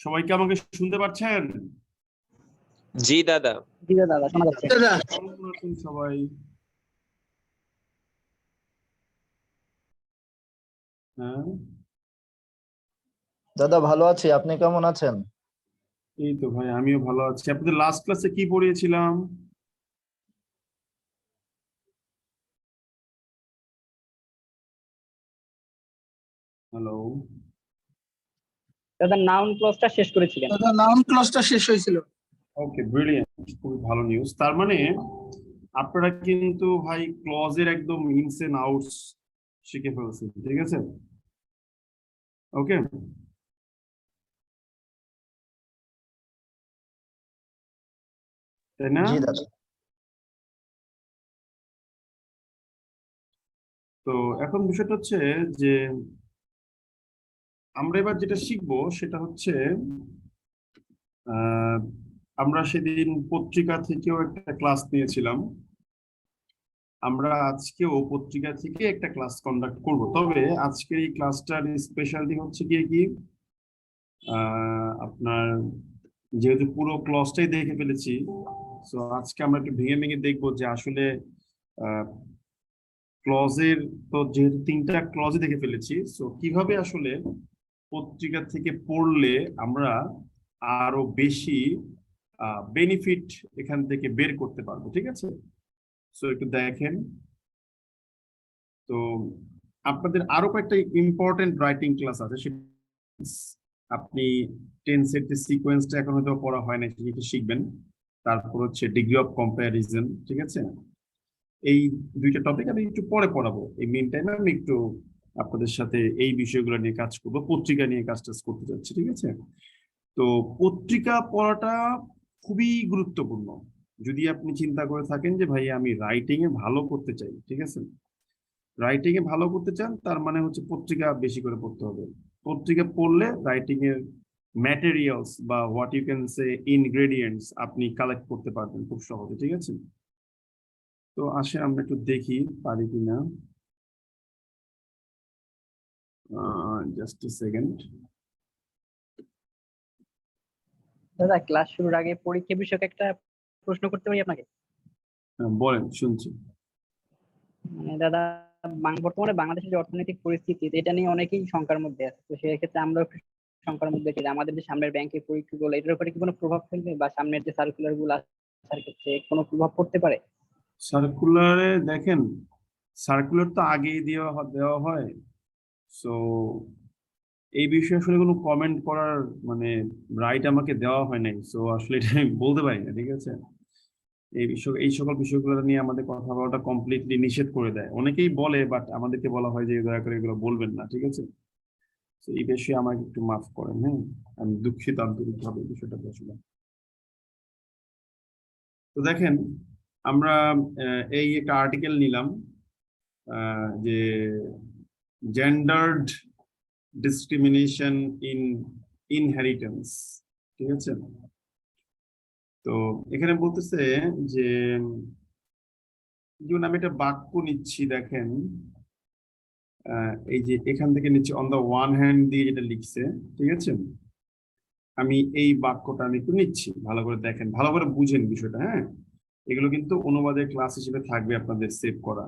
সবাই কি আমাকে শুনতে পাচ্ছেন? জি দাদা। জি দাদা, শোনা যাচ্ছে। কেমন আছেন সবাই? হ্যাঁ, দাদা ভালো আছি, আপনি কেমন আছেন? এই তো ভাই, আমিও ভালো আছি। আপনাদের লাস্ট ক্লাসে কি পড়িয়েছিলাম? হ্যালো। দাদা নাউন ক্লজটা শেষ করেছিলেন। দাদা নাউন ক্লজটা শেষ হয়েছিল। ওকে, ব্রিলিয়ান্ট, খুবই ভালো নিউজ। তার মানে আপনারা কিন্তু ভাই ক্লজের একদম ইনস এন্ড আউটস শিখে ফেলছেন, ঠিক আছে? ওকে, তাই না? জি দাদা। তো এখন বিষয়টা হচ্ছে যে আমরা এবার যেটা শিখবো সেটা হচ্ছে আহ, আমরা সেদিন পত্রিকা থেকেও একটা ক্লাস নিয়েছিলাম। আমরা আজকেও পত্রিকা থেকে একটা ক্লাস কন্ডাক্ট করব। তবে আজকের এই ক্লাসটার স্পেশালিটি হচ্ছে গিয়ে কি, আপনার যেহেতু পুরো ক্লাসটাই দেখে ফেলেছি, তো আজকে আমরা একটু ভেঙে ভেঙে দেখবো যে আসলে ক্লজের, তো যেহেতু তিনটা ক্লজে দেখে ফেলেছি, তো কিভাবে আসলে পত্রিকা থেকে পড়লে আমরা আরো বেশি বেনিফিট এখান থেকে বের করতে পারবো, ঠিক আছে? সো একটু দেখেন। তো আপনাদের আরো কয়েকটা ইম্পর্টেন্ট রাইটিং ক্লাস আছে, আপনি টেন্সের যে সিকোয়েন্সটা এখন হয়তো পড়া হয় না, সেটা শিখবেন। তারপর হচ্ছে ডিগ্রি অফ কম্প্যারিজন, ঠিক আছে? এই দুইটা টপিক আমি একটু পরে পড়াবো। এই মেন টাইমে আমি একটু আপনাদের সাথে এই বিষয়গুলো নিয়ে কাজ করবো, পত্রিকা নিয়ে কাজ টাজ করতে যাচ্ছি, ঠিক আছে? তো পত্রিকা পড়াটা খুবই গুরুত্বপূর্ণ যদি আপনি চিন্তা করে থাকেন যে ভাই আমি রাইটিং এ ভালো করতে চাই, ঠিক আছে? রাইটিং এ ভালো করতে চান, তার মানে হচ্ছে পত্রিকা বেশি করে পড়তে হবে। পত্রিকা পড়লে রাইটিং এর ম্যাটেরিয়ালস বা what you can say ingredients আপনি কালেক্ট করতে পারবেন খুব সহজে, ঠিক আছে? তো আসে আমরা একটু দেখি পারি কিনা। Just a second. দাদা ক্লাস শুরুর আগে পরীক্ষা বিষয়ক একটা প্রশ্ন করতে পারি আপনাকে? বলেন, শুনছি। মানে দাদা, বর্তমানে বাংলাদেশের যে অর্থনৈতিক পরিস্থিতি, এটা নিয়ে অনেকেই শঙ্কার মধ্যে আছে। তো সেক্ষেত্রে আমরা একটু শঙ্কার মধ্যে আছি যে আমাদের যে সামনের ব্যাংকের পরীক্ষাগুলো, এটার উপরে কি কোনো প্রভাব ফেলবে, বা সামনের যে সার্কুলার গুলো আসার ক্ষেত্রে কোনো প্রভাব পড়তে পারে? সার্কুলারে দেখেন, সার্কুলার তো আগেই দেওয়া হয়। সো এই বিষয়ে আসলে কোনো কমেন্ট করার মানে রাইট আমাকে দেওয়া হয় নাই, সো আসলে এটা আমি বলতে পারি না, ঠিক আছে? এই সকল বিষয়গুলো নিয়ে আমাদের কথা বলাটা কমপ্লিটলি নিষেধ করে দেয়। অনেকেই বলে, বাট আমাদেরকে বলা হয় যে দয়া করে এগুলো বলবেন না, ঠিক আছে? তো এই বিষয়ে আমাকে একটু মাফ করেন, হ্যাঁ। আমি দুঃখিত আন্তরিকভাবে বিষয়টা আসলে। তো দেখেন, আমরা এই একটা আর্টিকেল নিলাম, যে জেন্ডার্ড ডিসক্রিমিনেশন ইন ইনহেরিটেন্স, ঠিক আছে? তো এখানে বলতেছে যে, যেমন আমি একটা বাক্য নিচ্ছি, দেখেন, এই যে এখান থেকে নিচ্ছি, অন দা ওয়ান হ্যান্ড দিয়ে যেটা লিখছে, ঠিক আছে? আমি এই বাক্যটা আমি একটু নিচ্ছি, ভালো করে দেখেন, ভালো করে বুঝেন বিষয়টা, হ্যাঁ। এগুলো কিন্তু অনুবাদের ক্লাস হিসেবে থাকবে আপনাদের সেভ করা।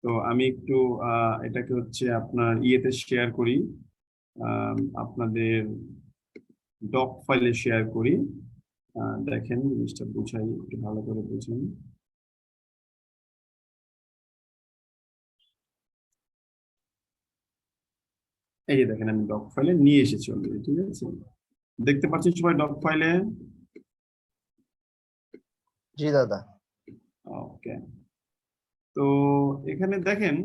তো আমি একটু এটাকে হচ্ছে আপনার ইয়েতে শেয়ার করি, আপনাদের ডক ফাইলে শেয়ার করি। দেখেন জিনিসটা বুঝাই, একটু ভালো করে বুঝুন। এই যে দেখেন, আমি ডক ফাইলে নিয়ে এসেছি অলরেডি, ঠিক আছে? দেখতে পাচ্ছেন সবাই ডক ফাইলে? জি দাদা। ওকে। তো এখানে দেখেন,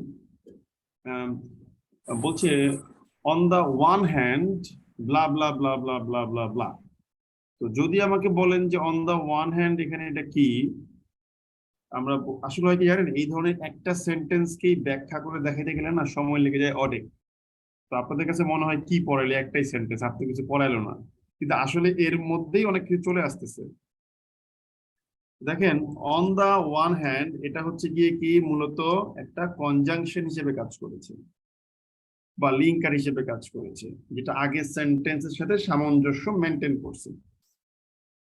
আম, বলছে অন দা ওয়ান হ্যান্ড ব্লা ব্লা ব্লা ব্লা ব্লা ব্লা ব্লা। তো যদি আমাকে বলেন যে অন দা ওয়ান হ্যান্ড এখানে এটা কি, আমরা আসলে হয় কি জানেন, এই ধরনের একটা সেন্টেন্সকেই ব্যাখ্যা করে দেখাইতে গেলে না সময় লেগে যায় অনেক। তো আপনাদের কাছে মনে হয় কি পড়াইলে, একটাই সেন্টেন্স, আপনি কিছু পড়াইলো না, কিন্তু আসলে এর মধ্যেই অনেক কিছু চলে আসতেছে। দেখেন, অন দা ওয়ান হ্যান্ড এটা হচ্ছে গিয়ে কি, মূলত একটা কনজাংশন হিসেবে কাজ করেছে। বা লিঙ্কার হিসেবে কাজ করেছে, যেটা আগের সেন্টেন্সের সাথে সামঞ্জস্য মেনটেন করছে।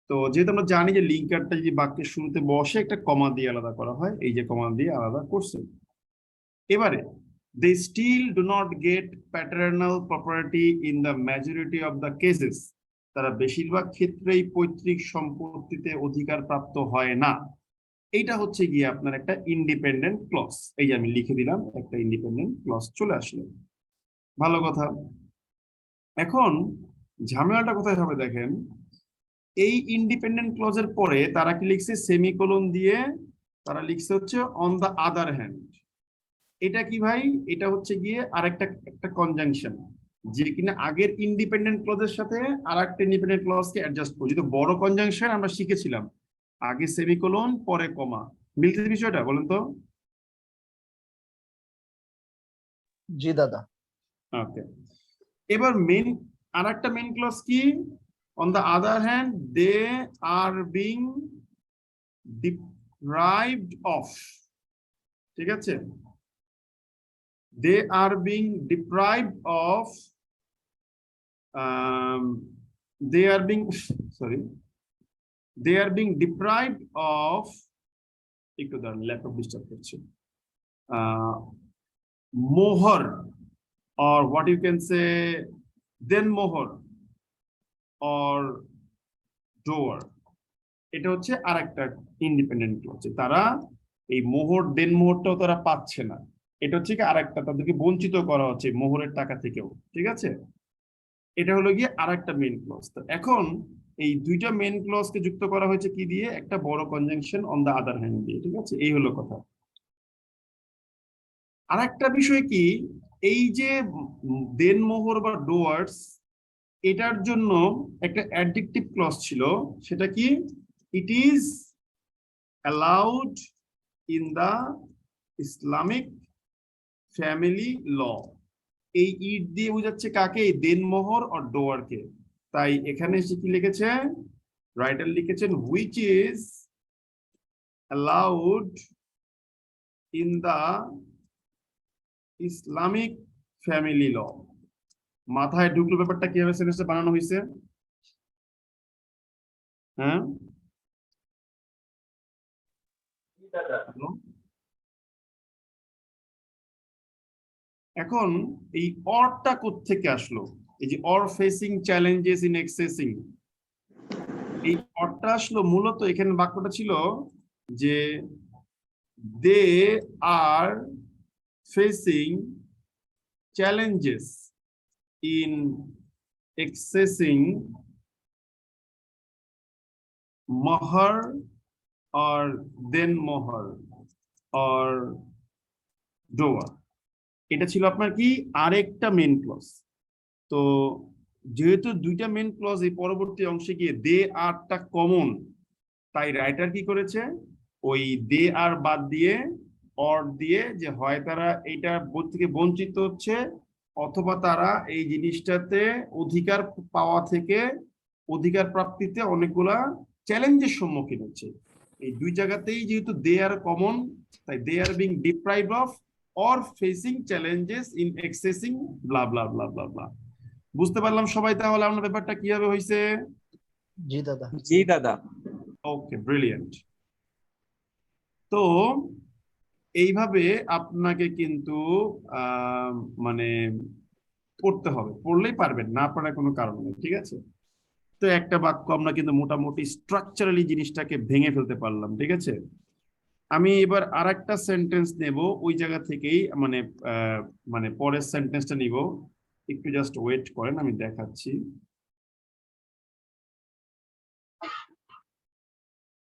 তো যেহেতু আমরা জানি যে লিঙ্কারটা যদি বাক্যের শুরুতে বসে একটা কমা দিয়ে আলাদা করা হয়, এই যে কমা দিয়ে আলাদা করছে। এবারে they still do not get paternal property in the majority of the cases, তারা বেশিরভাগ ক্ষেত্রেই পৈতৃক সম্পত্তিতে অধিকার প্রাপ্ত হয় না। এইটা হচ্ছে গিয়ে আপনার একটা ইন্ডিপেন্ডেন্ট ক্লজ। এই যে আমি লিখে দিলাম, একটা ইন্ডিপেন্ডেন্ট ক্লজ চলে আসলো। ভালো কথা। এখন ঝামেলাটা কোথায় হবে দেখেন, এই ইন্ডিপেন্ডেন্ট ক্লজের পরে তারা কি লিখছে, সেমিকোলন দিয়ে তারা লিখছে হচ্ছে অন দা আদার হ্যান্ড। এটা কি ভাই, এটা হচ্ছে গিয়ে একটা কনজাংশন, যে কিনা আগের ইন্ডিপেন্ডেন্ট ক্লজের সাথে আর একটা ইন্ডিপেন্ডেন্ট ক্লজকে অ্যাডজাস্ট করি। যেহেতু বড় কনজাংশন আমরা শিখেছিলাম, আগে সেমিকোলন পরে কমা, মিলছে বিষয়টা বলেন তো? জি দাদা। ওকে, এবার আর একটা মেন ক্লজ কি, on the other hand they are being deprived of, ঠিক আছে, they are being deprived of they are being deprived of একটু দাঁড়ান, ল্যাপটপ ডিস্টার্ব করছে, মোহর, or what you can say then মোহর or doer, এটা হচ্ছে আরেকটা ইন্ডিপেন্ডেন্ট ক্লজ। তারা এই মোহর দেন মোহরটাও তারা পাচ্ছে না, এটা হচ্ছে কি আরেকটা, তাদেরকে বঞ্চিত করা হচ্ছে মোহরের টাকা থেকেও, ঠিক আছে। এটা হলো গিয়ে আরেকটা মেইন ক্লজ। তো এখন এই দুইটা মেইন ক্লজকে যুক্ত করা হয়েছে কি দিয়ে, একটা বড় conjunction on the other hand দিয়ে, ঠিক আছে। এই হলো কথা। আরেকটা বিষয় কি, এই যে দেন মোহর বা ডোয়ার্স, এটার জন্য একটা অ্যাডজেক্টিভ ক্লজ ছিল, সেটা কি, it is allowed in the Islamic family law. এই ইট দিয়ে বোঝাচ্ছে কাকে, দেনমোহর আর ডোয়ারকে। তাই এখানে সে কি লিখেছে, রাইটার লিখেছেন which is allowed in the Islamic family law. মাথায় ঢুকলো ব্যাপারটা, কিভাবে সেন্টেন্সটা বানানো হয়েছে? হ্যাঁ, এখন এই অরটা কোত্থেকে আসলো, এই যে or facing challenges in accessing, এই অরটা আসলো মূলত এখানে বাক্যটা ছিল যে they are facing challenges in accessing মোহর or then মোহর or ডোয়ার। এটা ছিল আপনার কি আরেকটা মেন ক্লজ। তো যেহেতু দুইটা মেন ক্লজ, এই পরবর্তী অংশে গিয়ে দে আরটা কমন, তাই রাইটার কি করেছে, ওই দে আর বাদ দিয়ে অর দিয়ে, যে হয় তারা এইটা থেকে বঞ্চিত হচ্ছে, অথবা তারা এই জিনিসটাতে অধিকার পাওয়া থেকে অধিকার প্রাপ্তিতে অনেকগুলা চ্যালেঞ্জের সম্মুখীন হচ্ছে। এই দুই জায়গাতেই যেহেতু দে আর কমন, তাই they are being deprived of or facing challenges in accessing blah blah blah blah blah। বুঝতে পারলাম সবাই তাহলে আমরা ব্যাপারটা কিভাবে হইছে? জি দাদা। জি দাদা। ওকে, ব্রিলিয়ান্ট। তো এইভাবে আপনাকে কিন্তু মানে পড়তে হবে, পড়লেই পারবেন, না পড়ার কোনো কারণ নেই, ঠিক আছে। তো একটা বাক্য আমরা কিন্তু মোটামুটি স্ট্রাকচারালি জিনিসটাকে ভেঙে ফেলতে পারলাম, ঠিক আছে। আমি এবার আরেকটা সেন্টেন্স নেব ওই জায়গা থেকেই, মানে পরের সেন্টেন্সটা নিব, একটু জাস্ট ওয়েট করেন, আমি দেখাচ্ছি।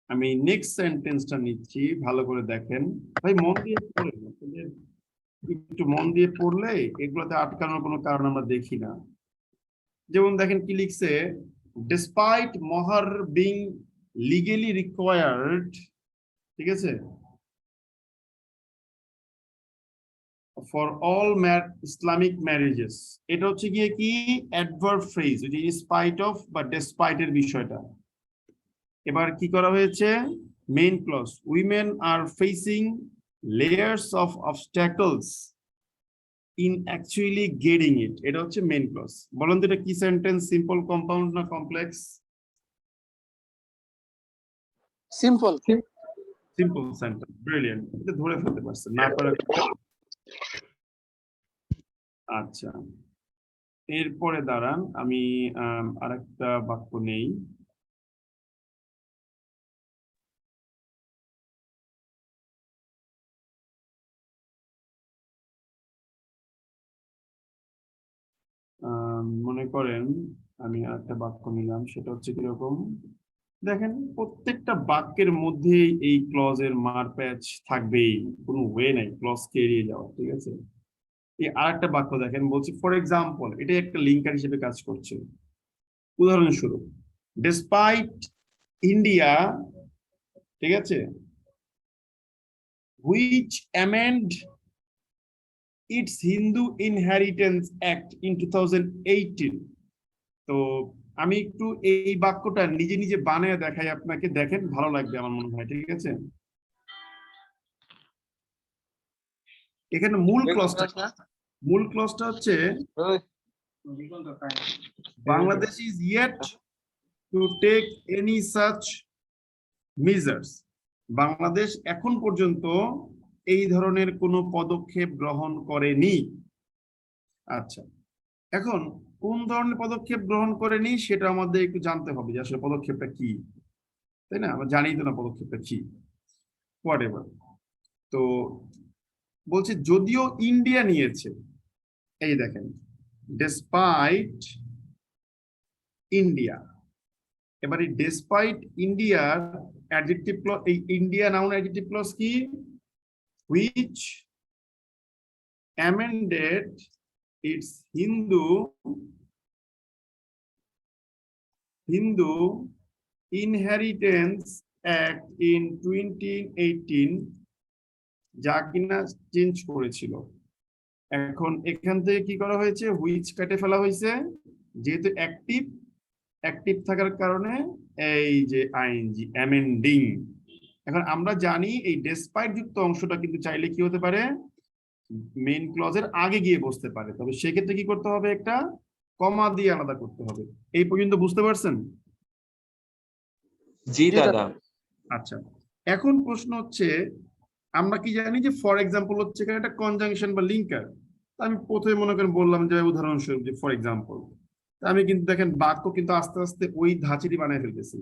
আমি নেক্সট সেন্টেন্সটা নিচ্ছি, ভালো করে দেখেন ভাই, মন দিয়ে পড়েন, একটু মন দিয়ে পড়লে এগুলোতে আটকানোর কোনো কারণ আমরা দেখি না। যেমন দেখেন কি লিখছে, ডিসপাইট মোহর বিং লিগেলি রিকোয়ার্ড, ঠিক আছে, for all Islamic marriages। এটা হচ্ছে গিয়ে কি অ্যাডভার্ব ফ্রেজ, ওই যে স্পাইট অফ বা ডেসপাইট এর বিষয়টা। এবার কি করা হয়েছে, main clause, women are facing layers of obstacles in actually getting it, এটা হচ্ছে মেইন ক্লজ। বলেন তো এটা কি সেন্টেন্স, সিম্পল, কম্পাউন্ড না complex? Simple. Simple sentence, brilliant, এটা ধরে ফেলতে পারছেন না পারে। আচ্ছা, এরপরে দাঁড়ান আমি আরেকটা বাক্য নেই। মনে করেন আমি আরেকটা বাক্য নিলাম, সেটা হচ্ছে কিরকম, দেখেন প্রত্যেকটা বাক্যের মধ্যেই এই ক্লজের মার প্যাচ থাকবেই, কোনো ওয়ে নাই ক্লজকে এড়িয়ে যাওয়া, ঠিক আছে? এই আরেকটা বাক্য দেখেন, বলছি ফর এক্সাম্পল, এটা একটা লিঙ্কার হিসেবে কাজ করছে। উদাহরণস্বরূপ, ডেসপাইট ইন্ডিয়া, ঠিক আছে, which amend it's Hindu inheritance act in 2018। তো আমি একটু এই বাক্যটা নিজে নিজে বানিয়ে দেখাই আপনাকে, দেখেন ভালো লাগবে আমার মনে হয়, ঠিক আছে? এখানে মূল ক্লজটা হচ্ছে Bangladesh is yet to take any such measures. Bangladesh এখন পর্যন্ত এই ধরনের কোনো পদক্ষেপ গ্রহণ করেনি। আচ্ছা, এখন কোন ধরনের পদক্ষেপ গ্রহণ করেনি সেটা আমাদের একটু জানতে হবে, যে আসলে পদক্ষেপটা কি, তাই না? আমরা জানি তো না পদক্ষেপটা কি, হোয়াটএভার। তো বলছে যদিও ইন্ডিয়া নিয়েছে, এই দেখেন, ডেসপাইট ইন্ডিয়া। এবারে ডেসপাইট ইন্ডিয়ার অ্যাডজেক্টিভ ক্লজ, এই ইন্ডিয়া নাউন অ্যাডজেক্টিভ ক্লজ কি? Which amended it's Hindu inheritance act in 2018, যা কিনা চেঞ্জ করেছিল। এখন এখান থেকে কি করা হয়েছে, হুইচ কেটে ফেলা হয়েছে, যেহেতু অ্যাক্টিভ থাকার কারণে এই যে আইএনজি অ্যামেন্ডিং। এখন আমরা জানি এই ডেসপাইট যুক্ত অংশটা কিন্তু চাইলে কি হতে পারে, মেইন ক্লজের আগে গিয়ে বসতে পারে, তবে সেক্ষেত্রে কি করতে হবে, একটা কমা দিয়ে আলাদা করতে হবে। এই পর্যন্ত বুঝতে পারছেন? জি দাদা। আচ্ছা, এখন প্রশ্ন হচ্ছে, আমরা কি জানি যে ফর এক্সাম্পল হচ্ছে এখানে একটা কনজাংশন বা লিঙ্কার। আমি প্রথমে মনে করেন বললাম যে উদাহরণস্বরূপ যে ফর এক্সাম্পল, আমি কিন্তু দেখেন বাক্য কিন্তু আস্তে আস্তে ওই ধাঁচেরই বানায় ফেলতেছি।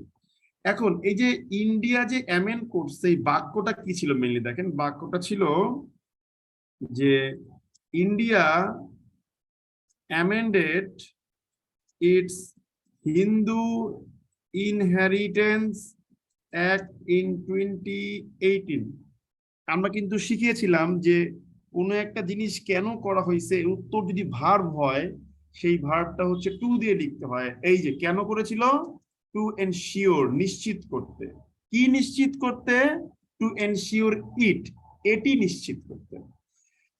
এখন এই যে ইন্ডিয়া যে অ্যামেন্ড করছে, এই বাক্যটা কি ছিল মেইনলি, দেখেন বাক্যটা ছিল যে India amended it's Hindu inheritance act in 2018। আমরা কিন্তু শিখিয়েছিলাম যে কোনো একটা জিনিস কেন করা হয়েছে, উত্তর যদি ভার্ব হয় সেই ভার্বটা হচ্ছে টু দিয়ে লিখতে হয়। এই যে কেন করেছিল, টু এনশিওর, নিশ্চিত করতে। কি নিশ্চিত করতে? টু এনশিওর ইট, এটি নিশ্চিত করতে।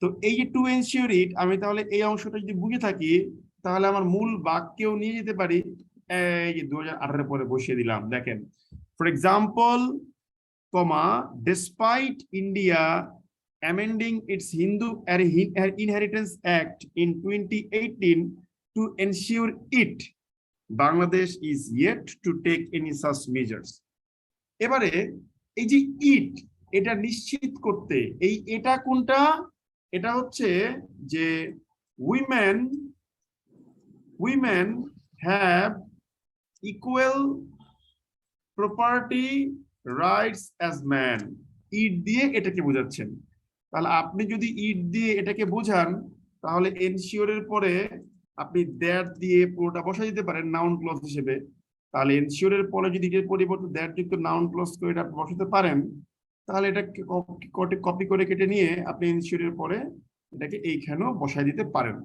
তো এই যে টু এনশিওর ইট, আমি তাহলে এই অংশটা যদি বুঝে থাকি, তাহলে আমার মূল বাক্যেও নিয়ে যেতে পারি। এই যে 2018 পরে বসিয়ে দিলাম, দেখেন for example, comma, despite India amending its Hindu Inheritance Act in 2018 to ensure it, Bangladesh is yet to take any such measures. এবারে এই যে ইট, এটা নিশ্চিত করতে, এই এটা কোনটা? এটা হচ্ছে যে women have equal property rights as man. It দিয়ে এটাকে বোঝাচ্ছেন। তাহলে আপনি যদি ইট দিয়ে এটাকে বোঝান, তাহলে এনশিওরের পরে আপনি দ্যাট দিয়ে পুরোটা বসাই দিতে পারেন নাউন ক্লজ হিসেবে। তাহলে এনশিওরের পরে যদি এর পরিবর্তে দ্যাট যুক্ত নাউন ক্লজ করে এটা বসাতে পারেন, তাহলে এটা কপি করে কেটে নিয়ে আপনি এনশিওরের পরে এটাকে এইখানেও বসাই দিতে পারেন।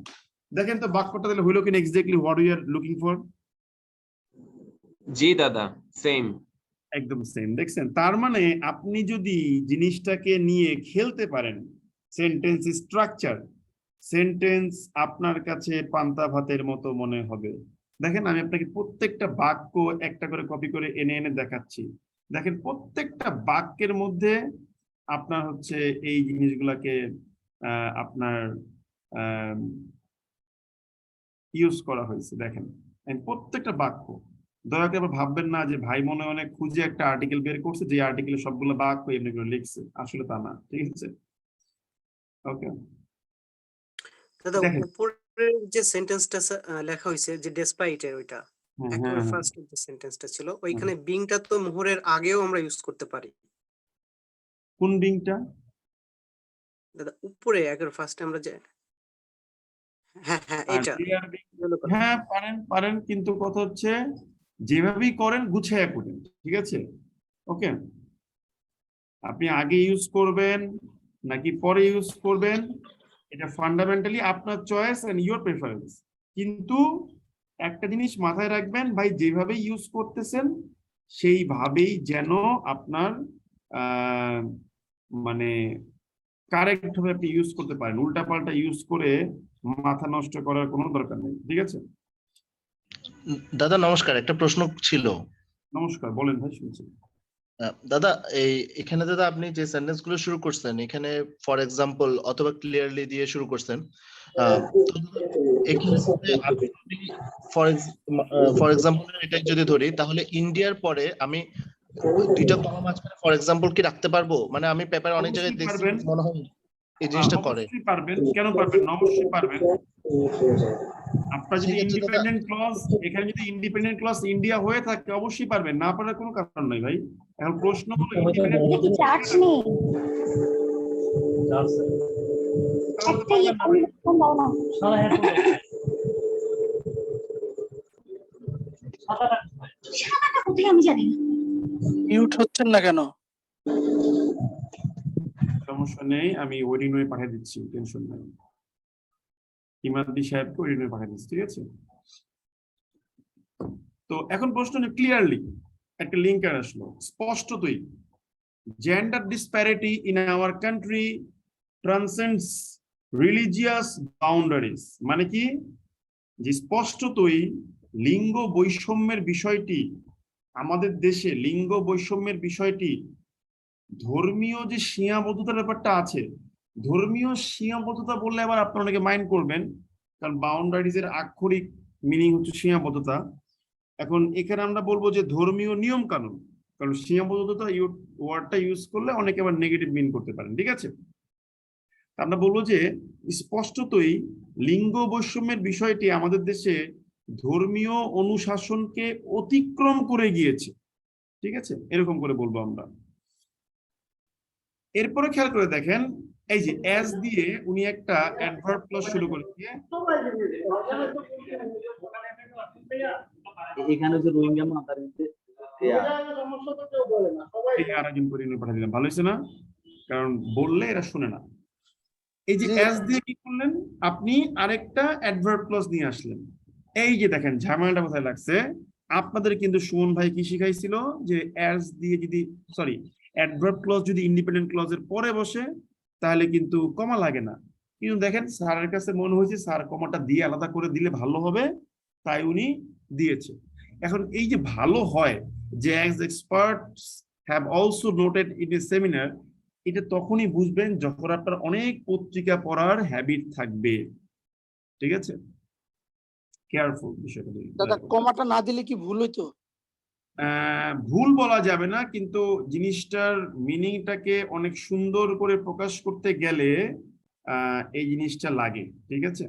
দেখেন তো বাক্যটা তাহলে হইলো কিনা exactly what we are looking for. জি দাদা, সেম। একদম সেম, দেখছেন? তার মানে আপনি যদি জিনিসটাকে নিয়ে খেলতে পারেন, সেন্টেন্স স্ট্রাকচার, সেন্টেন্স আপনার কাছে পান্তা ভাতের মতো মনে হবে। দেখেন আমি আপনাকে প্রত্যেকটা বাক্য একটা করে কপি করে এনে এনে দেখাচ্ছি। দেখেন প্রত্যেকটা বাক্যের মধ্যে আপনার হচ্ছে এই জিনিসগুলাকে আপনার ইউজ করা হয়েছে। দেখেন প্রত্যেকটা বাক্য, দয়া করে আবার ভাববেন না যে ভাই মনে অনেক খুঁজে একটা আর্টিকেল বের করছে, যে আর্টিকেলে সবগুলো বাক্য এমনি করে লিখছে, আসলে তা না, ঠিক আছে? ওকে, দাদা দেখেন। উপরের যে সেন্টেন্সটা লেখা হয়েছে যে ডেসপাইট এর ওইটা হ্যাঁ হ্যাঁ একেবারে হ্যাঁ ফার্স্ট যে সেন্টেন্সটা ছিল ওইখানে বিংটা তো মোহরের আগেও আমরা ইউজ করতে পারি। কোন বিংটা? দাদা উপরে একেবারে ফার্স্ট আমরা যে হ্যাঁ হ্যাঁ আর এটা they are being- হ্যাঁ পারেন পারেন, কিন্তু কথা হচ্ছে যেভাবেই করেন গুছিয়ে করেন, ঠিক আছে? ওকে, আপনি আগে ইউজ করবেন নাকি পরে ইউজ করবেন, এটা ফান্ডামেন্টালি আপনার চয়েস এন্ড ইউর প্রেফারেন্স। কিন্তু একটা জিনিস মাথায় রাখবেন ভাই, যেভাবে ইউজ করতেছেন সেইভাবেই যেন আপনার মানে কারেক্ট ভাবে আপনি ইউজ করতে পারেন। উল্টাপাল্টা ইউজ করে মাথা নষ্ট করার কোনো দরকার নেই, ঠিক আছে? দাদা নমস্কার, একটা প্রশ্ন ছিল। নমস্কার, বলেন ভাই, শুনছি। দাদা এখানে দাদা আপনি যে সেন্টেন্স গুলো শুরু করছেন, এখানে ফর এক্সাম্পল অথবা ক্লিয়ারলি দিয়ে শুরু করছেন। ফর এক্সাম্পল এটাই যদি ধরি, তাহলে ইন্ডিয়ার পরে আমি দুইটা কমা মাঝখানে ফর এক্সাম্পল কি রাখতে পারবো? মানে আমি পেপারে অনেক জায়গায় অবশ্যই দেখছি, পারবেন। মনে হয় এই জিনিসটা করে। অবশ্যই পারবেন, কেন পারবেন না? অবশ্যই পারবেন। আপনার যদি সেক্ষেত্রে দাদা ইন্ডিপেন্ডেন্ট ক্লজ, এখানে যদি ইন্ডিপেন্ডেন্ট ক্লজ ইন্ডিয়া হয়ে থাকে অবশ্যই পারবেন, না পারার কোনো কারণ নাই ভাই। এখন প্রশ্ন হলো ইন্ডিপেন্ডেন্ট কি চার্জ নেই একটা ইয়ে ফোন দাও না সাদাটা কোথায় আমি জানি না মিউট হচ্ছেন না কেন? সমস্যা নেই, আমি ওয়েডিং রুমে পাঠিয়ে দিচ্ছি, টেনশন নেই। ইমাদি সাহেবকে ওয়েডিং রুমে পাঠিয়ে দিচ্ছি, ঠিক আছে? তো এখন প্রশ্ন ক্লিয়ারলি একটা লিঙ্ক আসলো স্পষ্টতই, gender disparity in our country transcends religious boundaries. মানে কি, যে স্পষ্টতই লিঙ্গ বৈষম্যের বিষয়টি আমাদের দেশে, লিঙ্গ বৈষম্যের বিষয়টি ধর্মীয় যে সীমাবদ্ধতার ব্যাপারটা আছে, ধর্মীয় সীমাবদ্ধতা বললে আবার আপনারা অনেকে মাইন্ড করবেন, কারণ বাউন্ডারিজ এর আক্ষরিক মিনিং হচ্ছে সীমাবদ্ধতা। এখন এখানে আমরা বলবো যে ধর্মীয় নিয়ম কানুন, কারণ সীমাবদ্ধতা ওয়ার্ডটা ইউজ করলে অনেকে আবার নেগেটিভ মিন করতে পারেন, ঠিক আছে? আমরা বলবো যে স্পষ্টতই লিঙ্গ বৈষম্যের বিষয়টি আমাদের দেশে ধর্মীয় অনুশাসনকে অতিক্রম করে গিয়েছে, ঠিক আছে? এরকম করে বলবো আমরা। এরপরে খেয়াল করে দেখেন, এই যে অ্যাজ দিয়ে উনি একটা অ্যাডভার্ব ক্লজ শুরু করেছে। এখানে যে রোহিঙ্গা মাতার আরেকজন করে নিয়ে পাঠিয়ে দিলাম, ভালো হয়েছে না? কারণ বললে এরা শুনে না। এই যে অ্যাজ দিয়ে কি করলেন, আপনি আরেকটা অ্যাডভার্ব ক্লজ নিয়ে আসলেন। এই যে দেখেন ঝামেলাটা কোথায় লাগছে। আপনাদের কিন্তু সুমন ভাই কি শিখাইছিল যে অ্যাজ দিয়ে যদি, সরি, অ্যাডভার্ব ক্লজ যদি ইন্ডিপেন্ডেন্ট ক্লজের পরে বসে তাহলে কিন্তু কমা লাগে না। কিন্তু দেখেন স্যারের কাছে মনে হয়েছে স্যার কমাটা দিয়ে আলাদা করে দিলে ভালো হবে, তাই উনি দিয়েছে। এখন এই যে ভালো হয় যে as experts have also noted in a seminar, এটা তখনই বুঝবেন যখন আপনার অনেক পত্রিকা পড়ার হ্যাবিট থাকবে, ঠিক আছে? কেয়ারফুল বিষয়টা। দাদা কমাটা না দিলে কি ভুল হইতো? ভুল বলা যাবে না, কিন্তু জিনিসটার মিনিংটাকে অনেক সুন্দর করে প্রকাশ করতে গেলে এই জিনিসটা লাগে, ঠিক আছে?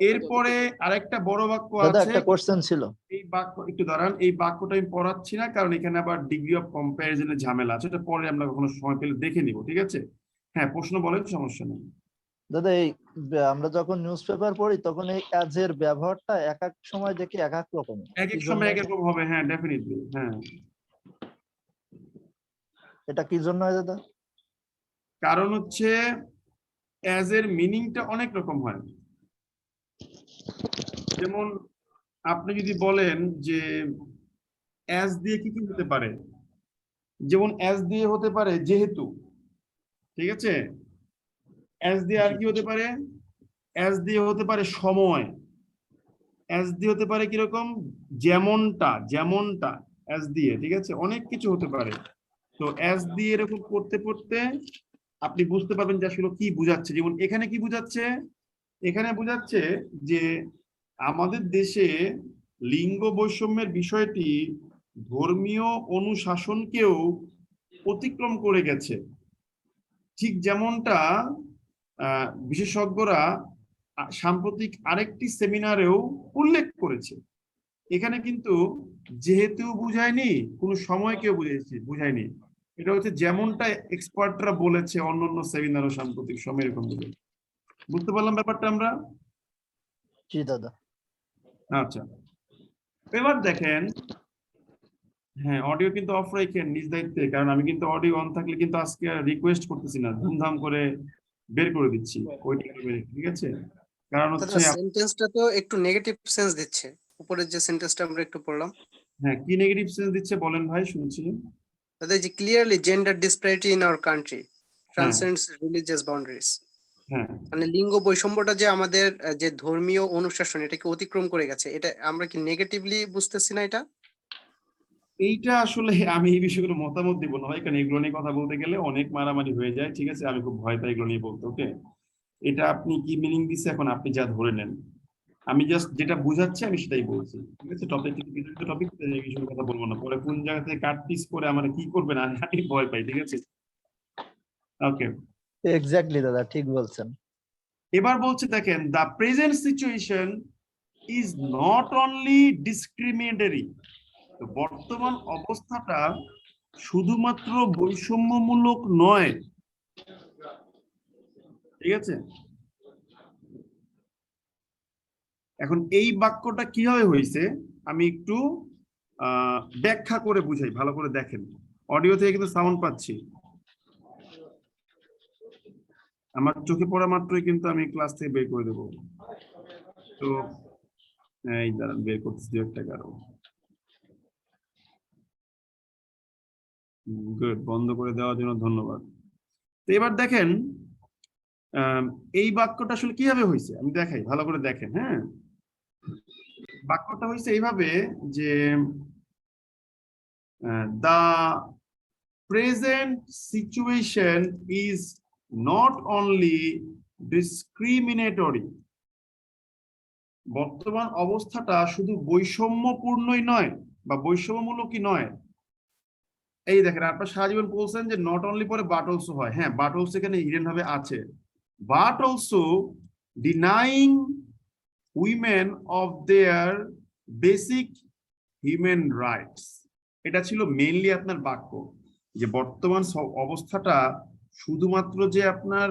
এরপরে আরেকটা বড় বাক্য দাদা আছে, একটা কোশ্চেন ছিল। এই বাক্য একটু দাঁড়ান, এই বাক্যটা আমি পড়াচ্ছি না কারণ এখানে আবার ডিগ্রি অফ কম্প্যারিজনের ঝামেলা আছে, এটা পরে আমরা কখনো সময় পেলে দেখে নিব, ঠিক আছে? হ্যাঁ, প্রশ্ন বলেন, সমস্যা নেই। দাদা আমরা যখন নিউজ পেপার পড়ি তখন এই অ্যাজ এর ব্যবহারটা এক এক সময় দেখি এক এক রকম, এক এক সময় এক এক রকম হবে, হ্যাঁ ডেফিনেটলি, হ্যাঁ। এটা কি জন্য হয় দাদা? কারণ হচ্ছে অ্যাজ এর মিনিংটা অনেক রকম হয়। যেমন আপনি যদি বলেন যে অ্যাজ দিয়ে কি কি হতে পারে, যেমন অ্যাজ দিয়ে হতে পারে যেহেতু, ঠিক আছে? অ্যাজ দিয়ে আর কি হতে পারে, অ্যাজ দিয়ে হতে পারে সময়, অ্যাজ দিয়ে হতে পারে কিরকম, যেমনটা, যেমনটা অ্যাজ দিয়ে, ঠিক আছে? অনেক কিছু হতে পারে। তো অ্যাজ দিয়ে এরকম পড়তে পড়তে আপনি বুঝতে পারবেন যে আসলে কি বোঝাচ্ছে। যেমন এখানে কি বোঝাচ্ছে, এখানে বোঝাচ্ছে যে আমাদের দেশে লিঙ্গ বৈষম্যের বিষয়টি ধর্মীয় অনুশাসনকেও অতিক্রম করে গেছে। ঠিক যেমনটা বিশেষজ্ঞরা সাম্প্রতিক আরেকটি সেমিনারেও উল্লেখ করেছে। এখানে কিন্তু যেহেতু বুঝায়নি, কোনো সময়কেও বুঝায়নি। এটা হচ্ছে যেমনটা এক্সপার্টরা বলেছে অন্যান্য সেমিনার ও সাম্প্রতিক সময় এরকম বলে। বুঝতে পারলাম ব্যাপারটা আমরা? জি দাদা। আচ্ছা, এবার দেখেন, হ্যাঁ অডিও কিন্তু অফ রাখেন নিজ দায়িত্বে, কারণ আমি কিন্তু অডিও অন থাকলে কিন্তু আজকে রিকোয়েস্ট করতেছি না, ধুমধাম করে বের করে দিচ্ছি ওইটা, ঠিক আছে? কারণ দাদা হচ্ছে সেন্টেন্সটা তো একটু নেগেটিভ সেন্স দিচ্ছে, উপরের যে সেন্টেন্সটা আমরা একটু পড়লাম। হ্যাঁ, কি নেগেটিভ সেন্স দিচ্ছে বলেন ভাই, শুনছি। দাদা এই যে clearly gender disparity in our country হ্যাঁ ট্রান্সেন্ডস রিলিজিয়াস বাউন্ডারিজ, হ্যাঁ, মানে লিঙ্গ বৈষম্যটা যে আমাদের যে ধর্মীয় অনুশাসন এটাকে অতিক্রম করে গেছে, এটা আমরা কি নেগেটিভলি বুঝতেছি না এটা? এইটা আসলে আমি এই বিষয়গুলো মতামত দিব না ভাই, কারণ এগুলো নিয়ে কথা বলতে গেলে অনেক মারামারি হয়ে যায়, ঠিক আছে? আমি খুব ভয় পাই এগুলো নিয়ে বলতে। ওকে, এটা আপনি কি মিনিং দিচ্ছে এখন আপনি যা ধরে নেন, আমি জাস্ট যেটা বুঝাচ্ছি আমি সেটাই বলছি, ঠিক আছে? টপিক টপিক এই বিষয়ে কথা বলবো না, পরে কোন জায়গা থেকে কাট পিস করে আমার কি করবেন আমি ভয় পাই, ঠিক আছে? ওকে, এক্স্যাক্টলি দাদা, ঠিক বলছেন। এবার বলছে দেখেন, the present situation is not only discriminatory. তো বর্তমান অবস্থাটা শুধুমাত্র বৈষম্যমূলক নয়, ঠিক আছে? এখন এই বাক্যটা কিভাবে হয়েছে আমি একটু ব্যাখ্যা করে বুঝাই, ভালো করে দেখেন। অডিও থেকে কিন্তু সাউন্ড পাচ্ছি, আমার চোখে পড়া মাত্রই কিন্তু আমি ক্লাস থেকে বের করে দেবো। তো এই দাঁড়ান, বের করতেছি দু একটা কারণ। গুড, বন্ধ করে দেওয়ার জন্য ধন্যবাদ। তো এবার দেখেন এই বাক্যটা আসলে কিভাবে হয়েছে আমি দেখাই, ভালো করে দেখেন। হ্যাঁ, বাক্যটা হয়েছে এইভাবে যে the present situation is not only discriminatory, বর্তমান অবস্থাটা শুধু বৈষম্যপূর্ণই নয় বা বৈষম্যমূলকই নয়। এই দেখেন, আপনার সারাজীবন বলছেন যে নট অনলি পরে বাট অলসো হয়, হ্যাঁ বাট অলসো এখানে হিডেন ভাবে আছে, but also denying women of their basic human rights. এটা ছিল মেইনলি আপনার বাক্য, যে বর্তমান অবস্থাটা শুধুমাত্র যে আপনার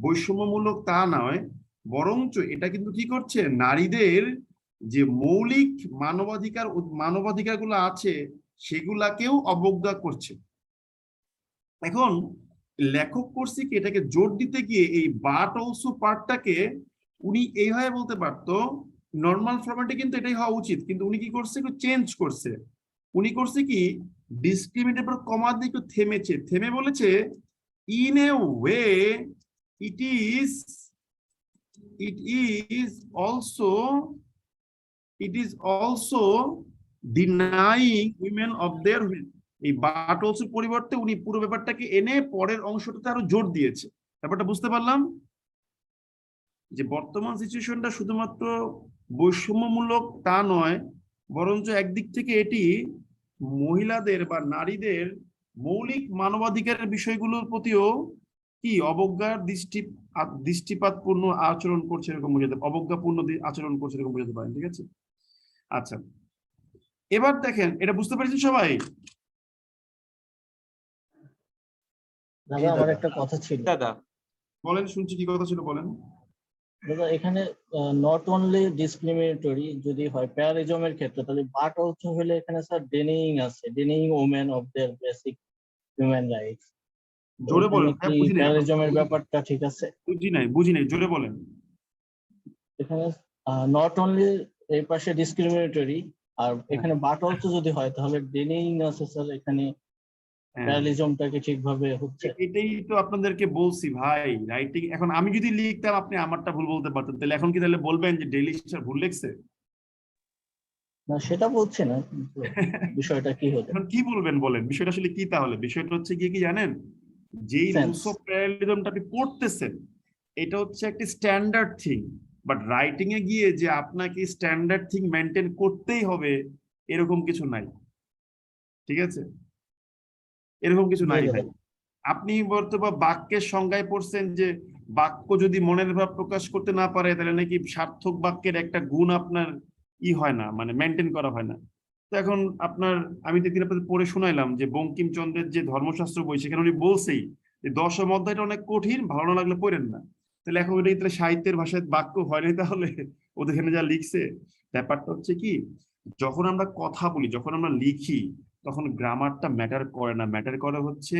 বৈষম্যমূলক তা নয়, বরঞ্চ এটা কিন্তু কি করছে, নারীদের যে মৌলিক মানবাধিকারগুলো আছে সেগুলাকেও অবজ্ঞা করছে। এখন লেখক করছে কি, এটাকে জোর দিতে গিয়ে এই বাট অলসো পার্টটাকে উনি এইভাবে বলতে পারতো, নর্মাল ফরম্যাটে কিন্তু এটাই হওয়া উচিত, কিন্তু উনি কি করছে, একটু চেঞ্জ করছে। উনি করছে কি, ডিসক্রিমিনেটের পর কমা দিয়ে একটু থেমেছে, থেমে বলেছে in a way it is also denying women of their. এই বাট অলসো পরিবর্তে উনি পুরো ব্যাপারটাকে এনে পরের অংশটাতে আরো জোর দিয়েছে। ব্যাপারটা বুঝতে পারলাম যে বর্তমান সিচুয়েশনটা শুধুমাত্র বৈষম্যমূলক তা নয়, বরঞ্চ একদিক থেকে এটি মহিলাদের বা নারীদের মৌলিক মানবাধিকারের বিষয়গুলোর প্রতিও কি অবজ্ঞার দৃষ্টিপাতপূর্ণ আচরণ করছে এরকম বোঝাতে, অবজ্ঞাপূর্ণ আচরণ করছে এরকম বোঝাতে পারেন, ঠিক আছে? আচ্ছা, এবার দেখেন, এটা বুঝতে পেরেছেন সবাই? দাদা আমার একটা কথা ছিল। দাদা বলেন, শুনছি, কি কথা ছিল বলেন। দাদা এখানে নট অনলি ডিসক্রিমিনেটরি যদি হয় প্যারারিজমের ক্ষেত্রে, তাহলে বাট অলসো হলে এখানে স্যার ডেনিং আছে, ডেনিং women of their basic human rights. জোরে বলেন, হ্যাঁ বুঝি নাই, প্যারারিজমের ব্যাপারটা ঠিক আছে? বুঝি নাই, জোরে বলেন। এখানে নট অনলি এই পাশে ডিসক্রিমিনেটরি, আর এখানে বাট অলসো যদি হয় তাহলে ডেনিং আছে স্যার, এখানে প্যারারিজমটাকে ঠিকভাবে হচ্ছে। এটাই তো আপনাদেরকে বলছি ভাই, রাইটিং। এখন আমি যদি লিখতাম আপনি আমারটা ভুল বলতে পারতেন, তাহলে এখন কি তাহলে বলবেন যে ডেইলি স্টার ভুল লিখছে? না সেটা বলছি না, কিন্তু বিষয়টা কি হতো। এখন কি বলবেন বলেন, বিষয়টা আসলে কি? তাহলে বিষয়টা হচ্ছে গিয়ে কি জানেন, যেই Sense. রুলস অফ প্যারালেলিজমটা আপনি পড়তেছেন এটা হচ্ছে একটা স্ট্যান্ডার্ড থিং, বাট রাইটিং এ গিয়ে যে আপনাকে স্ট্যান্ডার্ড থিং মেনটেন করতেই হবে এরকম কিছু নাই, ঠিক আছে? এরকম কিছু নাই ভাই। আপনি বর্তমান বাক্যের সংজ্ঞায় পড়ছেন যে বাক্য যদি মনের ভাব প্রকাশ করতে না পারে তাহলে নাকি সার্থক বাক্যের একটা গুণ আপনার হয় না, মানে মেনটেন করা হয় না। তো এখন আপনার আমি তো একদিন আপনাদের পড়ে শোনাইলাম যে বঙ্কিমচন্দ্রের যে ধর্মশাস্ত্র বই সেখানে উনি বলছেই যে দশম অধ্যায়টা অনেক কঠিন, ভালো না লাগলে পড়েন না। তাহলে এখন ওইটা তাহলে সাহিত্যের ভাষায় বাক্য হয় না তাহলে ওদের এখানে যা লিখছে? ব্যাপারটা হচ্ছে কি, যখন আমরা কথা বলি, যখন আমরা লিখি, তখন গ্রামারটা ম্যাটার করে না, ম্যাটার করে হচ্ছে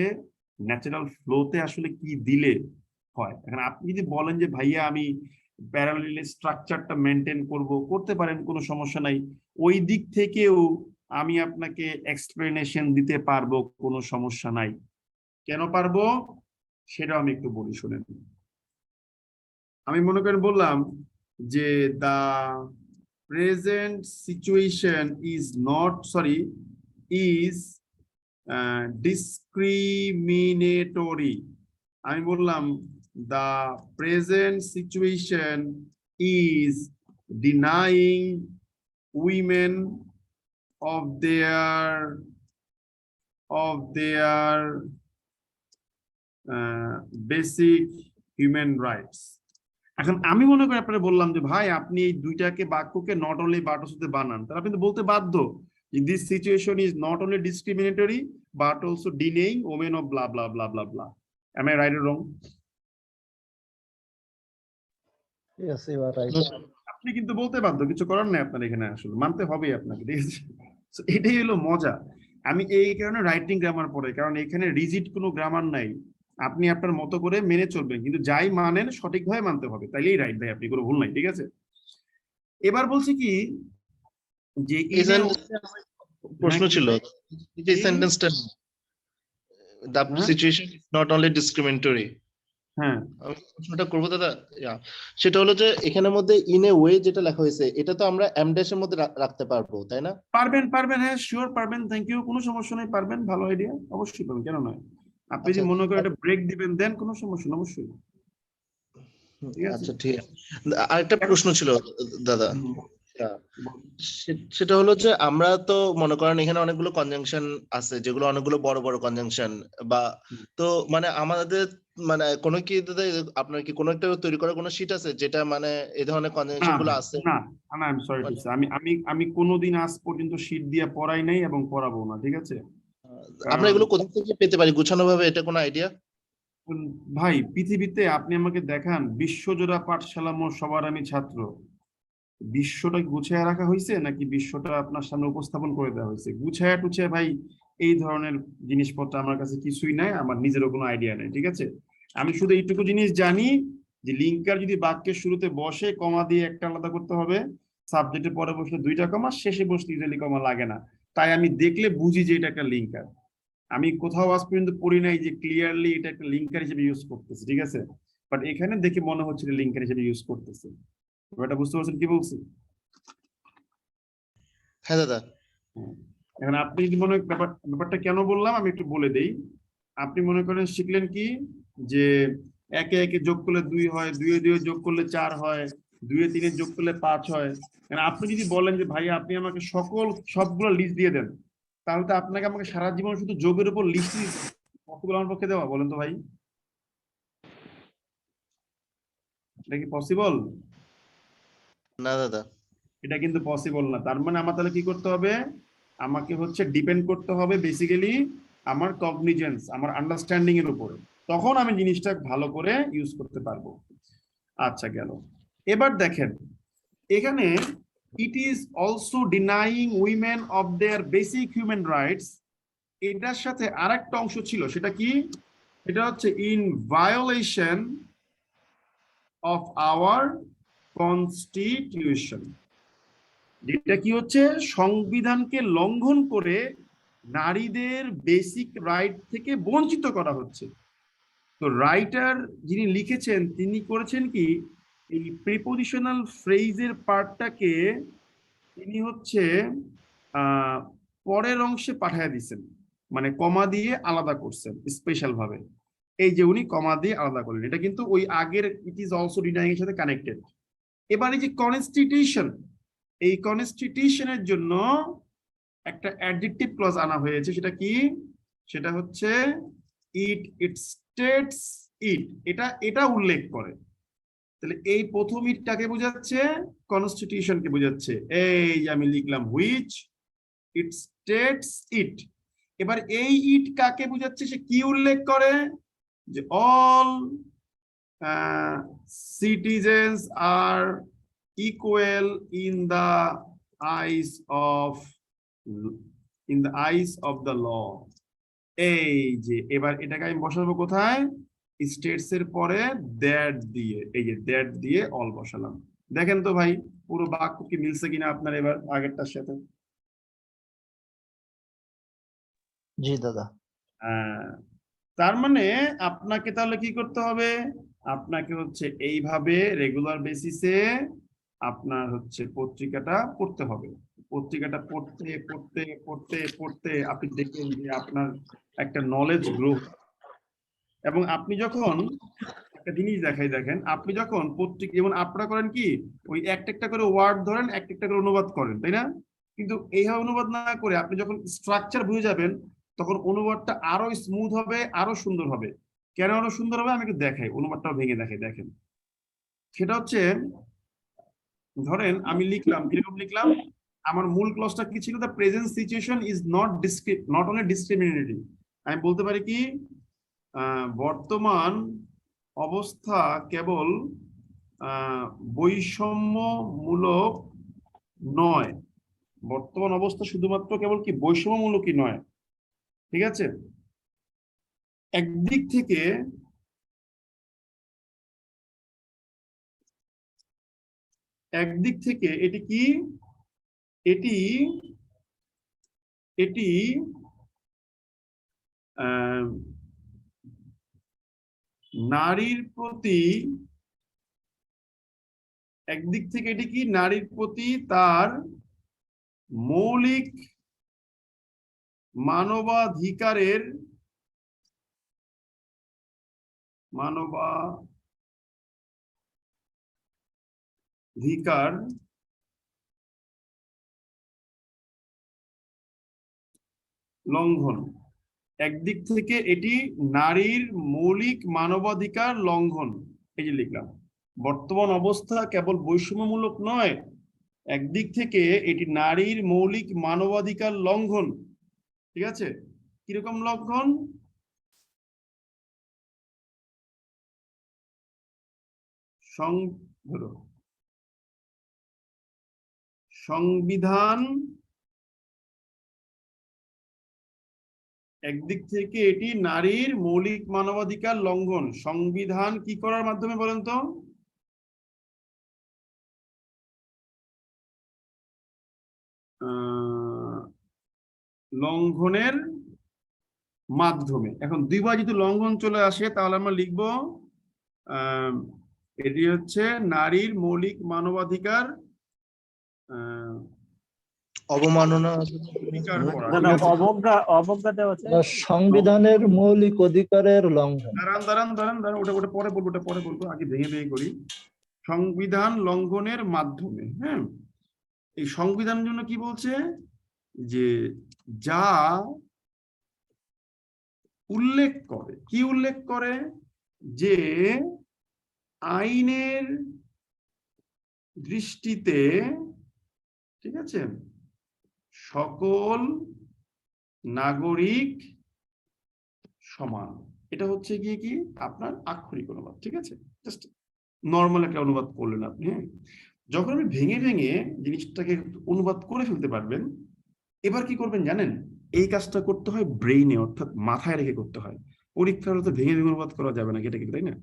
ন্যাচারাল ফ্লোতে আসলে কি দিলে হয়। এখন আপনি যদি বলেন যে ভাইয়া আমি প্যারালেল স্ট্রাকচারটা মেনটেন করতে পারেন, কোনো সমস্যা নাই, ওই দিক থেকেও আমি আপনাকে এক্সপ্লেনেশন দিতে পারবো, কোনো সমস্যা নাই। কেন পারবো সেটাও আমি একটু বলি, শুনেন। আমি মনে করেন বললাম যে the present situation is not is discriminatory. আমি বললাম the present situation is denying women of their basic human rights. এখন আমি মনে করি আপনারা বললাম যে ভাই আপনি এই দুইটাকে বাক্যকে নট অনলি বাট অলসো বানান, তাহলে আপনি তো বলতে বাধ্য this situation is not only discriminatory but also denying women of blah blah blah blah blah. Am I right or wrong? Yes, you are right. আপনি কিন্তু বলতে বাধ্য, কিছু করার নেই আপনার, এখানে আসলে মানতে হবে আপনাকে, ঠিক আছে? So, এটাই হলো মজা। আমি এই কারণে রাইটিং গ্রামার পড়ে, কারণ এখানে রিজিড কোনো গ্রামার নাই, আপনি আপনার মতো করে মেনে চলবেন, কিন্তু যাই মানেন সঠিকভাবে মানতে হবে, তাইলেই রাইট ভাই, আপনি কোনো ভুল নাই, ঠিক আছে? এবার বলছি কি যে এই প্রশ্ন ছিল এই সেন্টেন্সটা, the হ্যাঁ? situation is not only discriminatory, হ্যাঁ আমি প্রশ্নটা করবো দাদা। সেটা হলো যে এখানের মধ্যে ইন এ ওয়ে যেটা লেখা হয়েছে এটা তো আমরা এম ড্যাশের মধ্যে রাখতে পারবো, তাই না? পারবেন, হ্যাঁ শিওর পারবেন, থ্যাংক ইউ, কোনো সমস্যা নেই, পারবেন, ভালো আইডিয়া, অবশ্যই পারবেন, কেন নয়? আপনি যদি আচ্ছা, মনে করেন একটা ব্রেক দিবেন দেন, কোনো সমস্যা নেই, অবশ্যই। ঠিক আছে? আচ্ছা ঠিক আছে। আরেকটা প্রশ্ন ছিল দাদা, হুম, সেটা হলো যে আমরা তো মনে করেন এখানে অনেকগুলো কনজাংশন আছে যেগুলো অনেকগুলো বড় বড় কনজাংশন, বা তো মানে আমাদের মানে কোনো কি দাদা আপনার কি কোনো একটা তৈরি করার কোনো শীট আছে যেটা মানে এই ধরনের কনজাংশন গুলো আছে? না I am sorry to say, আমি কোনোদিন আজ পর্যন্ত শীট দিয়ে পড়াই নাই এবং পড়াবো না, ঠিক আছে? আমরা এগুলো কোথা থেকে পেতে পারি গুছানো ভাবে, এটা কোনো আইডিয়া? ভাই পৃথিবীতে আপনি আমাকে দেখান বিশ্বজোড়া পাঠশালা মোর সবার আমি ছাত্র, বিশ্বটা গুছায় রাখা হয়েছে নাকি বিশ্বটা আপনার সামনে উপস্থাপন করে দেওয়া হয়েছে? গুছায়া টুছায়া ভাই এই ধরনের জিনিসপত্র আমার কাছে কিছুই নাই, আমার নিজেরও কোনো আইডিয়া নেই, ঠিক আছে? আমি শুধু এইটুকু জিনিস জানি যে লিঙ্কার যদি বাক্যের শুরুতে বসে কমা দিয়ে একটা আলাদা করতে হবে, সাবজেক্টের পরে বসলে দুইটা কমা, শেষে বসলে ইউজুয়ালি কমা লাগে না, তাই আমি দেখলে বুঝি যে এটা একটা লিঙ্কার। আমি কোথাও আজ পর্যন্ত পড়ি নাই যে ক্লিয়ারলি এটা একটা লিঙ্কার হিসেবে ইউজ করতেছে, ঠিক আছে? বাট এখানে দেখে মনে হচ্ছে লিঙ্কার হিসেবে ইউজ করতেছে। এটা বুঝতে পারছেন কি বলছি? হ্যাঁ দাদা। এখন আপনি যদি মনে ব্যাপারটা কেন বললাম আমি একটু বলে দেই। আপনি মনে করেন শিখলেন কি যে একে একে যোগ করলে 2 হয়, 2 এ 2 যোগ করলে 4 হয়, 2 এ 3 যোগ করলে 5 হয়। আপনি যদি বলেন যে ভাই আপনি আমাকে সবগুলো লিস্ট দিয়ে দেন, তাহলে তো আপনাকে আমাকে সারা জীবন শুধু যোগের উপর লিস্ট পসিবল আমার পক্ষে দেওয়া? বলেন তো ভাই, এটা কি পসিবল? না দাদা, এটা কিন্তু পসিবল না। তার মানে আমার তাহলে কি করতে হবে, আমাকে হচ্ছে ডিপেন্ড করতে হবে বেসিক্যালি আমার কগনিজেন্স, আমার আন্ডারস্ট্যান্ডিং এর উপরে, তখন আমি জিনিসটা ভালো করে ইউজ করতে পারবো। আচ্ছা গেল। এবার দেখেন এখানে it is also denying women of their basic human rights, এটার সাথে আরেকটা অংশ ছিল, সেটা কি? এটা হচ্ছে in violation of our constitution, যেটা কি হচ্ছে সংবিধানকে লঙ্ঘন করে নারীদের বেসিক রাইট থেকে বঞ্চিত করা হচ্ছে। তো রাইটার যিনি লিখেছেন তিনি করেছেন কি, এই প্রিপোজিশনাল ফ্রেজের পার্টটাকে তিনি হচ্ছে পরের অংশে পাঠিয়ে দিচ্ছেন, মানে কমা দিয়ে আলাদা করছেন স্পেশাল ভাবে। এই যে উনি কমা দিয়ে আলাদা করলেন, এটা কিন্তু ওই আগের ইট ইজ অলসো ডিনাইং এর সাথে কানেক্টেড। এবার এই যে কনস্টিটিউশন, এই কনস্টিটিউশনের জন্য একটা অ্যাডজেক্টিভ ক্লজ আনা হয়েছে, সেটা কি? সেটা হচ্ছে ইট স্টেটস ইট, এটা উল্লেখ করে। তাহলে এই প্রথম ইটটাকে বোঝাচ্ছে, কনস্টিটিউশনকে বোঝাচ্ছে। এই যে আমি লিখলাম হুইচ ইট স্টেটস ইট। এবার এই ইট কাকে বোঝাচ্ছে, সে কি উল্লেখ করে? যে all citizens are equal in the eyes of the law. এই যে এবার এটাকে আমি বসাবো কোথায়? স্টেটস এর পরে দ্যাট দিয়ে, এই যে দ্যাট দিয়ে অল বসালাম। দেখেন তো ভাই পুরো বাক্য কি মিলছে কিনা আপনার এবার আগেরটার সাথে? জি দাদা। তার মানে আপনাকে তাহলে কি করতে হবে? আপনাকে হচ্ছে এইভাবে রেগুলার বেসিসে আপনার হচ্ছে পত্রিকাটা পড়তে হবে। পত্রিকাটা পড়তে পড়তে পড়তে পড়তে আপনি দেখবেন যে আপনার একটা নলেজ গ্রো। এবং আপনি যখন একটা জিনিস দেখেন, আপনি যখন পত্রিকা, যেমন আপনারা করেন কি, ওই একটা করে ওয়ার্ড ধরেন, একটা করে অনুবাদ করেন, তাই না? কিন্তু এইভাবে অনুবাদ না করে আপনি যখন স্ট্রাকচার বুঝে যাবেন, তখন অনুবাদটা আরো স্মুথ হবে, আরো সুন্দর হবে। কেন আরো সুন্দর হবে আমি একটু দেখাই, অনুবাদটাও ভেঙে দেখাই। দেখেন, সেটা হচ্ছে, ধরেন আমি লিখলাম, কিরকম লিখলাম? আমার মূল ক্লজটা কি ছিল? The present situation is not only discriminating. আমি বলতে পারি কি, বর্তমান অবস্থা কেবল বৈষম্যমূলক নয়। বর্তমান অবস্থা শুধুমাত্র কেবল কি বৈষম্যমূলকই নয়, ঠিক আছে? একদিক থেকে এটি কি, এটি এটি নারীর প্রতি, একদিক থেকে এটি কি নারীর প্রতি তার মৌলিক মানবাধিকারের লঙ্ঘন। একদিক থেকে এটি নারীর মৌলিক মানবাধিকার লঙ্ঘন। এই যে লিখলাম, বর্তমান অবস্থা কেবল বৈষম্যমূলক নয়, একদিক থেকে এটি নারীর মৌলিক মানবাধিকার লঙ্ঘন। ঠিক আছে? কিরকম লঙ্ঘন? সংবিধান একদিক থেকে এটি নারীর মৌলিক মানবাধিকার লঙ্ঘন। সংবিধান কি করার মাধ্যমে বলেন তো? লঙ্ঘনের মাধ্যমে। এখন দুইবার যদি লঙ্ঘন চলে আসে তাহলে আমরা লিখবো এটি হচ্ছে নারীর মৌলিক মানবাধিকার অবমাননা। অবজ্ঞা দেওয়া আছে। সংবিধানের মৌলিক অধিকারের লঙ্ঘন। দাঁড়ান, ওটা পরে বলবো, আগে ভেঙে করি। সংবিধান লঙ্ঘনের মাধ্যমে। হ্যাঁ, এই সংবিধানের জন্য কি বলছে? যে যা উল্লেখ করে, কি উল্লেখ করে? যে আইনের দৃষ্টিতে, ঠিক আছে, সকল নাগরিক সমান। এটা হচ্ছে গিয়ে কি আপনার আক্ষরিক অনুবাদ। ঠিক আছে, জাস্ট নর্মাল একটা অনুবাদ করলেন আপনি। হ্যাঁ, যখন আপনি ভেঙে জিনিসটাকে অনুবাদ করে ফেলতে পারবেন, এবার কি করবেন জানেন? এই কাজটা করতে হয় ব্রেইনে, অর্থাৎ মাথায় রেখে করতে হয়। পরীক্ষার হলে তো ভেঙে অনুবাদ করা যাবে না, এটা কি, তাই না?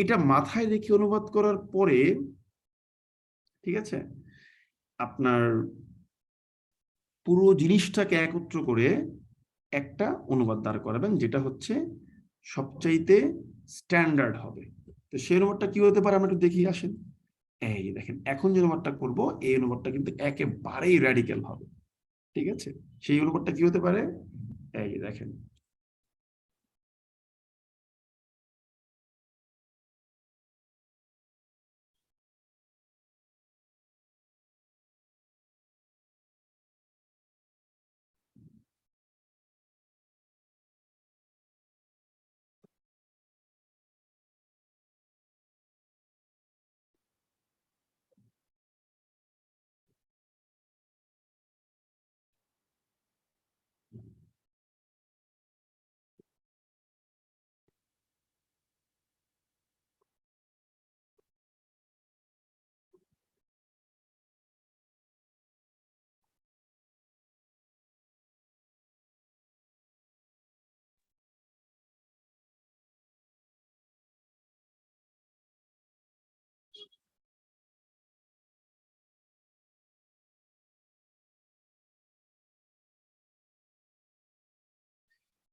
এটা মাথায় রেখে অনুবাদ করার পরে, ঠিক আছে, আপনার পুরো জিনিসটাকে একত্র করে একটা অনুবাদ দাঁড় করাবেন, যেটা হচ্ছে সবচাইতে স্ট্যান্ডার্ড হবে। তো সেই অনুবাদটা কি হতে পারে আমরা একটু দেখি, আসেন। এই দেখেন, এখন যে অনুবাদটা করব, এই অনুবাদটা কিন্তু একেবারেই র্যাডিক্যাল হবে। ঠিক আছে, সেই অনুবাদটা কি হতে পারে? এই দেখেন,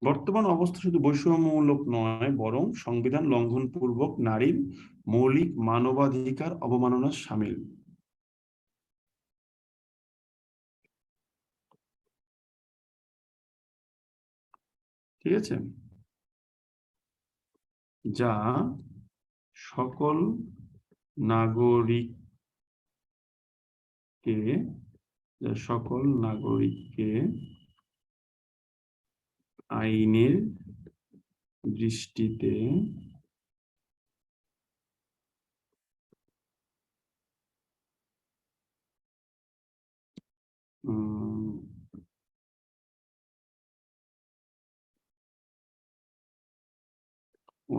বর্তমান অবস্থা শুধু বৈষম্যমূলক নয়, বরং সংবিধান লঙ্ঘনপূর্বক নারীর মৌলিক মানবাধিকার অবমাননা শামিল। ঠিক আছে, যা সকল নাগরিককে আইনের দৃষ্টিতে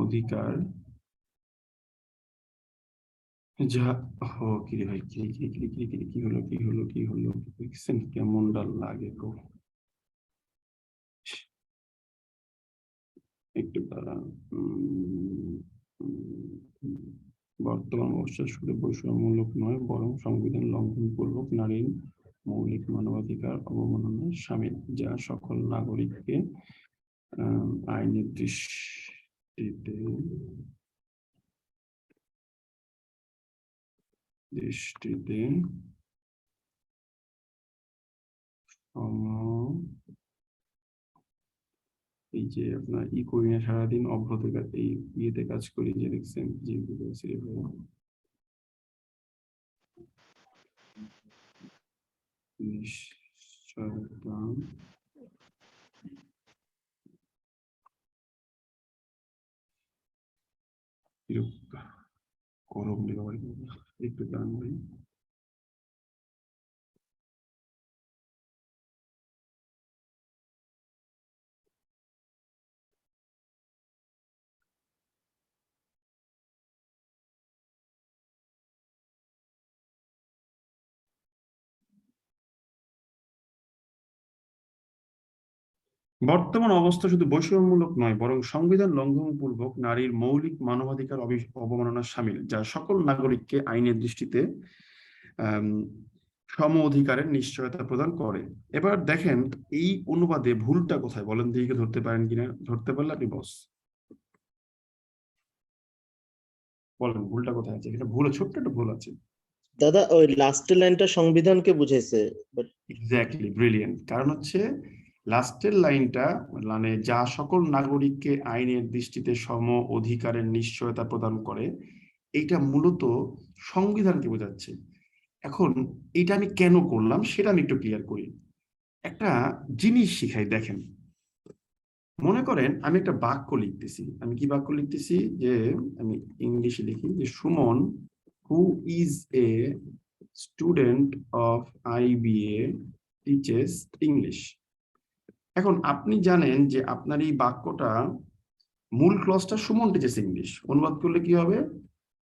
অধিকার যা কি রে ভাই, কি হলো দেখছেন কেমনটা লাগে গো, একটু দাঁড়ান। বর্তমান অবস্থা শুধু বৈষম্যমূলক নয়, বরং সংবিধান লঙ্ঘনপূর্বক নারীর মৌলিক মানবাধিকার অবমাননা শামিল, যা সকল নাগরিককে আইনের দৃষ্টিতে এই যে আপনার করি না সারাদিন অব্রত এই ইয়েতে কাজ করি, যে দেখছেন যে নিশ্চয়তা গরম একটু দাঁড়ান ভাই। বর্তমান অবস্থা শুধু বৈষম্যমূলক নয়, বরং সংবিধান লঙ্ঘনপূর্বক নারীর মৌলিক মানবাধিকার অবমাননা শামিল, যা সকল নাগরিককে আইনের দৃষ্টিতে সম অধিকারের নিশ্চয়তা প্রদান করে। এবার দেখেন এই অনুবাদে ভুলটা কোথায় বলেন, দিকে ধরতে পারেন কিনা, ধরতে পারলে আপনি বস বলেন ভুলটা কোথায় আছে। এটা ভুল, ছোট্ট একটা ভুল আছে দাদা, ওই লাস্টের লাইনটা সংবিধানকে বুঝাইছে। Exactly, brilliant. কারণ হচ্ছে লাস্টের লাইনটা মানে যা সকল নাগরিককে আইনের দৃষ্টিতে সম অধিকারের নিশ্চয়তা প্রদান করে, এটা মূলত সংবিধানকে বোঝাচ্ছে। এখন এটা আমি কেন করলাম সেটা আমি একটু ক্লিয়ার করি। একটা জিনিস শিখাই, দেখেন মনে করেন আমি একটা বাক্য লিখতেছি, আমি কি বাক্য লিখতেছি, যে আমি ইংলিশে লিখি যে Suman who is a student of IBA teaches English. এখন আপনি জানেন যে আপনার এই বাক্যটা মূল ক্লজটা সুমন টিচেস ইংলিশ, অনুবাদ করলে কি হবে,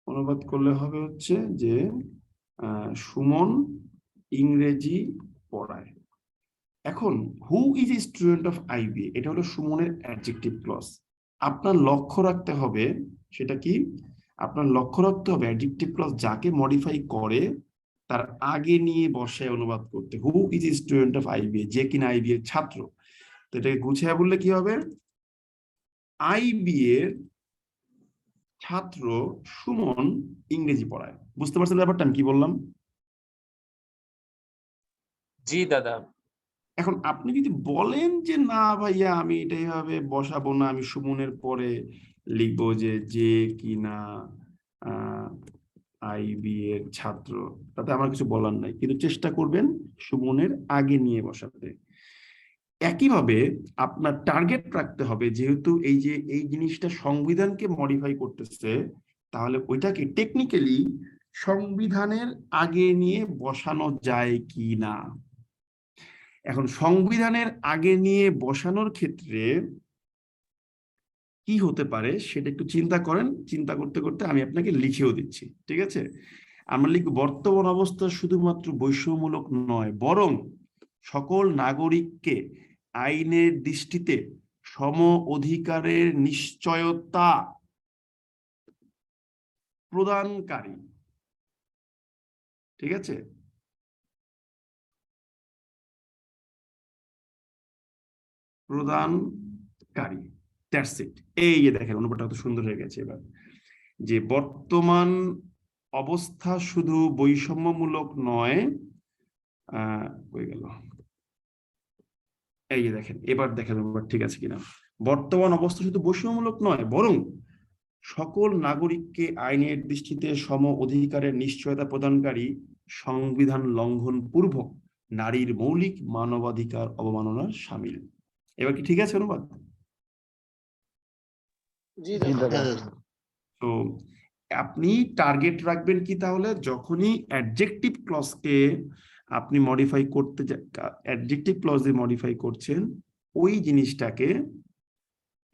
অনুবাদ করলে হবে হচ্ছে যে সুমন ইংরেজি পড়ায়। এখন who is a student of IBA, এটা হলো সুমনের অ্যাডজেক্টিভ ক্লজ। আপনার লক্ষ্য রাখতে হবে, সেটা কি, আপনার লক্ষ্য রাখতে হবে অ্যাডজেক্টিভ ক্লজ যাকে মডিফাই করে তার আগে নিয়ে বসে অনুবাদ করতে। Who is a student of IBA, যে কিনা IBA এর ছাত্র। তো এটাকে গুছিয়ে বললে কি হবে, IBA এর ছাত্র সুমন ইংরেজি পড়ায়। বুঝতে পারছেন ব্যাপারটা আমি কি বললাম? জি দাদা। এখন আপনি যদি বলেন যে না ভাইয়া আমি এটা এইভাবে বসাবো না, আমি সুমনের পরে লিখবো যে কিনা IBA এর ছাত্র, তাতে আমার কিছু বলার নাই, কিন্তু চেষ্টা করবেন সুমনের আগে নিয়ে বসাতে। একইভাবে আপনার টার্গেট রাখতে হবে, যেহেতু এই জিনিসটা সংবিধানকে মডিফাই করতেছে, তাহলে ওইটাকে টেকনিক্যালি সংবিধানের আগে নিয়ে বসানো যায় কি না। এখন সংবিধানের আগে নিয়ে বসানোর ক্ষেত্রে কি হতে পারে সেটা একটু চিন্তা করেন, চিন্তা করতে করতে আমি আপনাকে লিখেও দিচ্ছি, ঠিক আছে? আমরা লিখব বর্তমান অবস্থা শুধুমাত্র বৈষম্যমূলক নয়, বরং সকল নাগরিককে আইনের দৃষ্টিতে সম অধিকারের নিশ্চয়তা প্রদানকারী। ঠিক আছে, প্রদানকারী কারি। That's it. এই যে দেখেন অনুবাদটা কত সুন্দর হয়ে গেছে এবার, যে বর্তমান অবস্থা শুধু বৈষম্যমূলক নয়, হয়ে গেল, এই যে দেখেন এবার দেখেন এবার ঠিক আছে কিনা। বর্তমান অবস্থা শুধু বৈষম্যমূলক নয়, বরং সকল নাগরিককে আইনের দৃষ্টিতে সম অধিকারের নিশ্চয়তা প্রদানকারী, সংবিধান লঙ্ঘন পূর্বক নারীর মৌলিক মানবাধিকার অবমাননার শামিল। এবার কি ঠিক আছে অনুবাদ? জি জি দাদা। দাদা। হ্যাঁ, তো আপনি টার্গেট রাখবেন কি তাহলে, যখনই অ্যাডজেক্টিভ ক্লজকে আপনি মডিফাই করতে অ্যাডজেক্টিভ ক্লজ দিয়ে মডিফাই করছেন, ওই জিনিসটাকে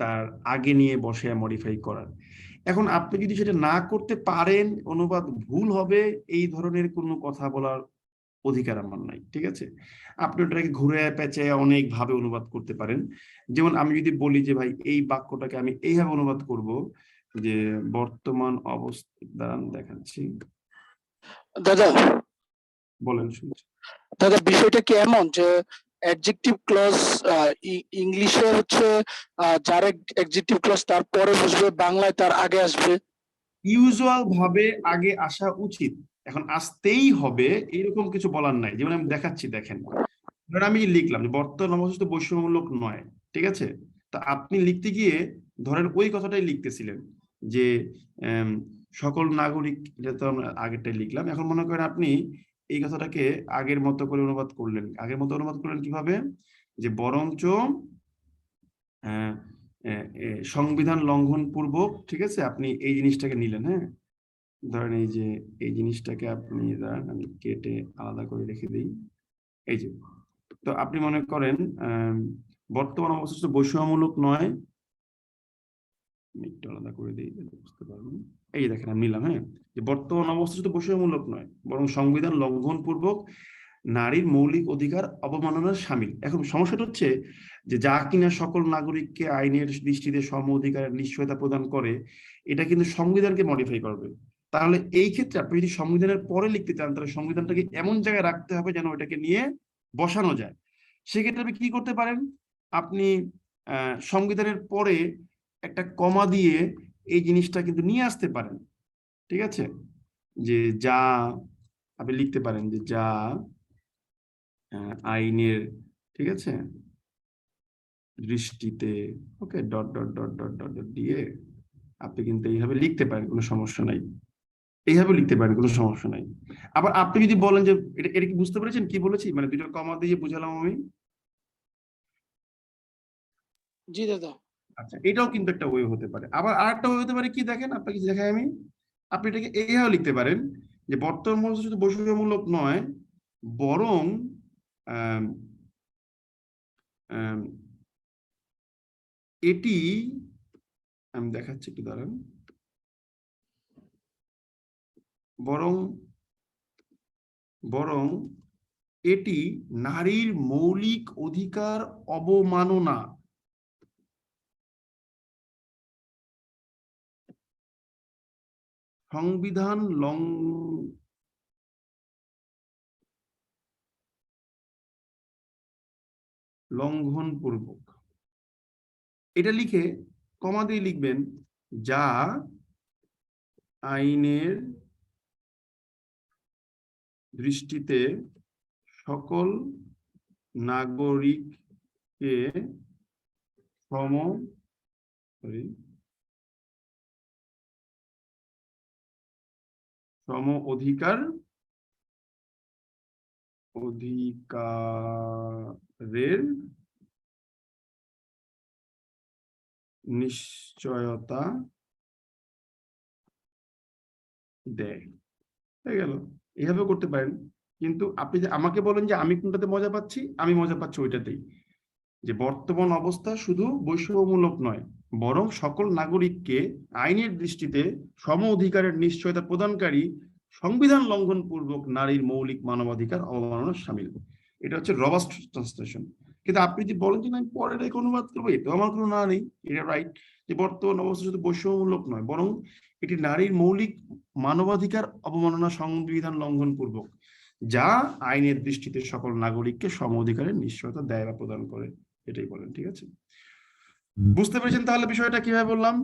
তার আগে নিয়ে বসে মডিফাই করার। এখন আপনি যদি সেটা না করতে পারেন, অনুবাদ ভুল হবে, এই ধরনের কোনো কথা বলার অধিকার আমার নাই, ঠিক আছে? আপনি ওটাকে ঘুরে পেঁচে অনেক ভাবে অনুবাদ করতে পারেন। যেমন আমি যদি বলি যে ভাই এই বাক্যটাকে আমি এইভাবে অনুবাদ করব, যে বর্তমান অবস্থা, দাঁড়ান দেখাচ্ছি, দাদা বলেন শুনছি। দাদা বিষয়টা কি এমন যে অ্যাডজেক্টিভ ক্লজ ইংলিশে হচ্ছে যার অ্যাডজেক্টিভ ক্লজ তার পরে বসবে, বাংলায় তার আগে আসবে? ইউজুয়াল ভাবে আগে আসা উচিত, এখন আসতেই হবে এরকম কিছু বলার নাই। যেমন আমি দেখাচ্ছি, দেখেন ধরেন আমি লিখলাম যে বর্তমান অবস্থা বৈষম্যমূলক নয়, ঠিক আছে? তা আপনি লিখতে গিয়ে ধরেন ওই কথাটাই লিখতেছিলেন যে সকল নাগরিক, এটা তো আমরা আগেরটাই লিখলাম, এখন মনে করেন আপনি এই কথাটাকে আগের মতো করে অনুবাদ করলেন। আগের মতো অনুবাদ করলেন কিভাবে, যে বরঞ্চ সংবিধান লঙ্ঘন পূর্বক, ঠিক আছে, আপনি এই জিনিসটাকে নিলেন, হ্যাঁ, ধরেন এই যে এই জিনিসটাকে আপনি, ধরেন আমি কেটে আলাদা করে রেখে দিই, এই যে, তো আপনি মনে করেন বর্তমান অবস্থা বৈষম্যমূলক নয়, একটু আলাদা করে দিই বুঝতে পারবেন। এই যে দেখেন আমি নিলাম, হ্যাঁ, যে বর্তমান অবস্থা শুধু বৈষম্যমূলক নয়, বরং সংবিধান লঙ্ঘন পূর্বক নারীর মৌলিক অধিকার অবমাননার শামিল। এখন সমস্যাটা হচ্ছে যে যা কিনা সকল নাগরিককে আইনের দৃষ্টিতে সম অধিকারের নিশ্চয়তা প্রদান করে, এটা কিন্তু সংবিধানকে মডিফাই করবে। তাহলে এই ক্ষেত্রে আপনি যদি সংবিধানের পরে লিখতে চান, তাহলে সংবিধানটাকে এমন জায়গায় রাখতে হবে যেন ওটাকে নিয়ে বসানো যায়। সেক্ষেত্রে আপনি কি করতে পারেন, আপনি সংবিধানের পরে একটা কমা দিয়ে এই জিনিসটা কিন্তু নিয়ে আসতে পারেন, ঠিক আছে? যে যা আপনি লিখতে পারেন যে যা আইনের, ঠিক আছে, দৃষ্টিতে, okay, dot dot dot dot dot dot দিয়ে আপনি কিন্তু এইভাবে লিখতে পারেন, কোনো সমস্যা নাই, এইভাবে লিখতে পারেন, কোনো সমস্যা নাই। আবার আপনি যদি বলেন যে এটা কি বুঝতে পেরেছেন কি বলেছি, মানে দুটো কমা দিয়ে বুঝালাম আমি? জি দাদা। আচ্ছা, এটাও কিন্তু একটা ওয়ে হতে পারে। আবার আরেকটা ওয়ে হতে পারে কি, দেখেন আপনাকে দেখাই আমি, আপনি এটাকে এইভাবে লিখতে পারেন যে বর্তমান অবস্থা শুধু বৈষম্যমূলক নয়, বরং এটি, আমি দেখাচ্ছি একটু দাঁড়ান, বরং বরং এটি নারীর মৌলিক অধিকার অবমাননা, সংবিধান লঙ্ঘন পূর্বক, এটা লিখে কমা দিয়ে লিখবেন যা আইনের দৃষ্টিতে সকল নাগরিককে সম অধিকারের নিশ্চয়তা দেয়। হয়ে গেল, এইভাবে করতে পারেন। কিন্তু আপনি যে আমাকে বলেন যে আমি কোনটাতে মজা পাচ্ছি, আমি মজা পাচ্ছি ওইটাতেই, যে বর্তমান অবস্থা শুধু বৈষম্যমূলক নয়, বরং সকল নাগরিককে আইনের দৃষ্টিতে সম অধিকারের নিশ্চয়তা প্রদানকারী, সংবিধান লঙ্ঘন পূর্বক নারীর মৌলিক মানবাধিকার অবমাননার শামিল। এটা হচ্ছে রবাস্ট ট্রান্সলেশন। কিন্তু আপনি যদি বলেন যে আমি পরে এটাকে অনুবাদ করবো, এটা আমার কোনো না নেই, এটা রাইট, যে বর্তমান অবস্থা শুধু বৈষম্যমূলক নয়, বরং এটি নারীর মৌলিক মানবাধিকার অবমাননা সংবিধান লঙ্ঘন পূর্বক, যা আইনের দৃষ্টিতে সকল নাগরিককে সম অধিকারের নিশ্চয়তা দেয় বা প্রদান করে, এটাই বলেন, ঠিক আছে? বুঝতে পেরেছেন তাহলে বিষয়টা কিভাবে বললাম?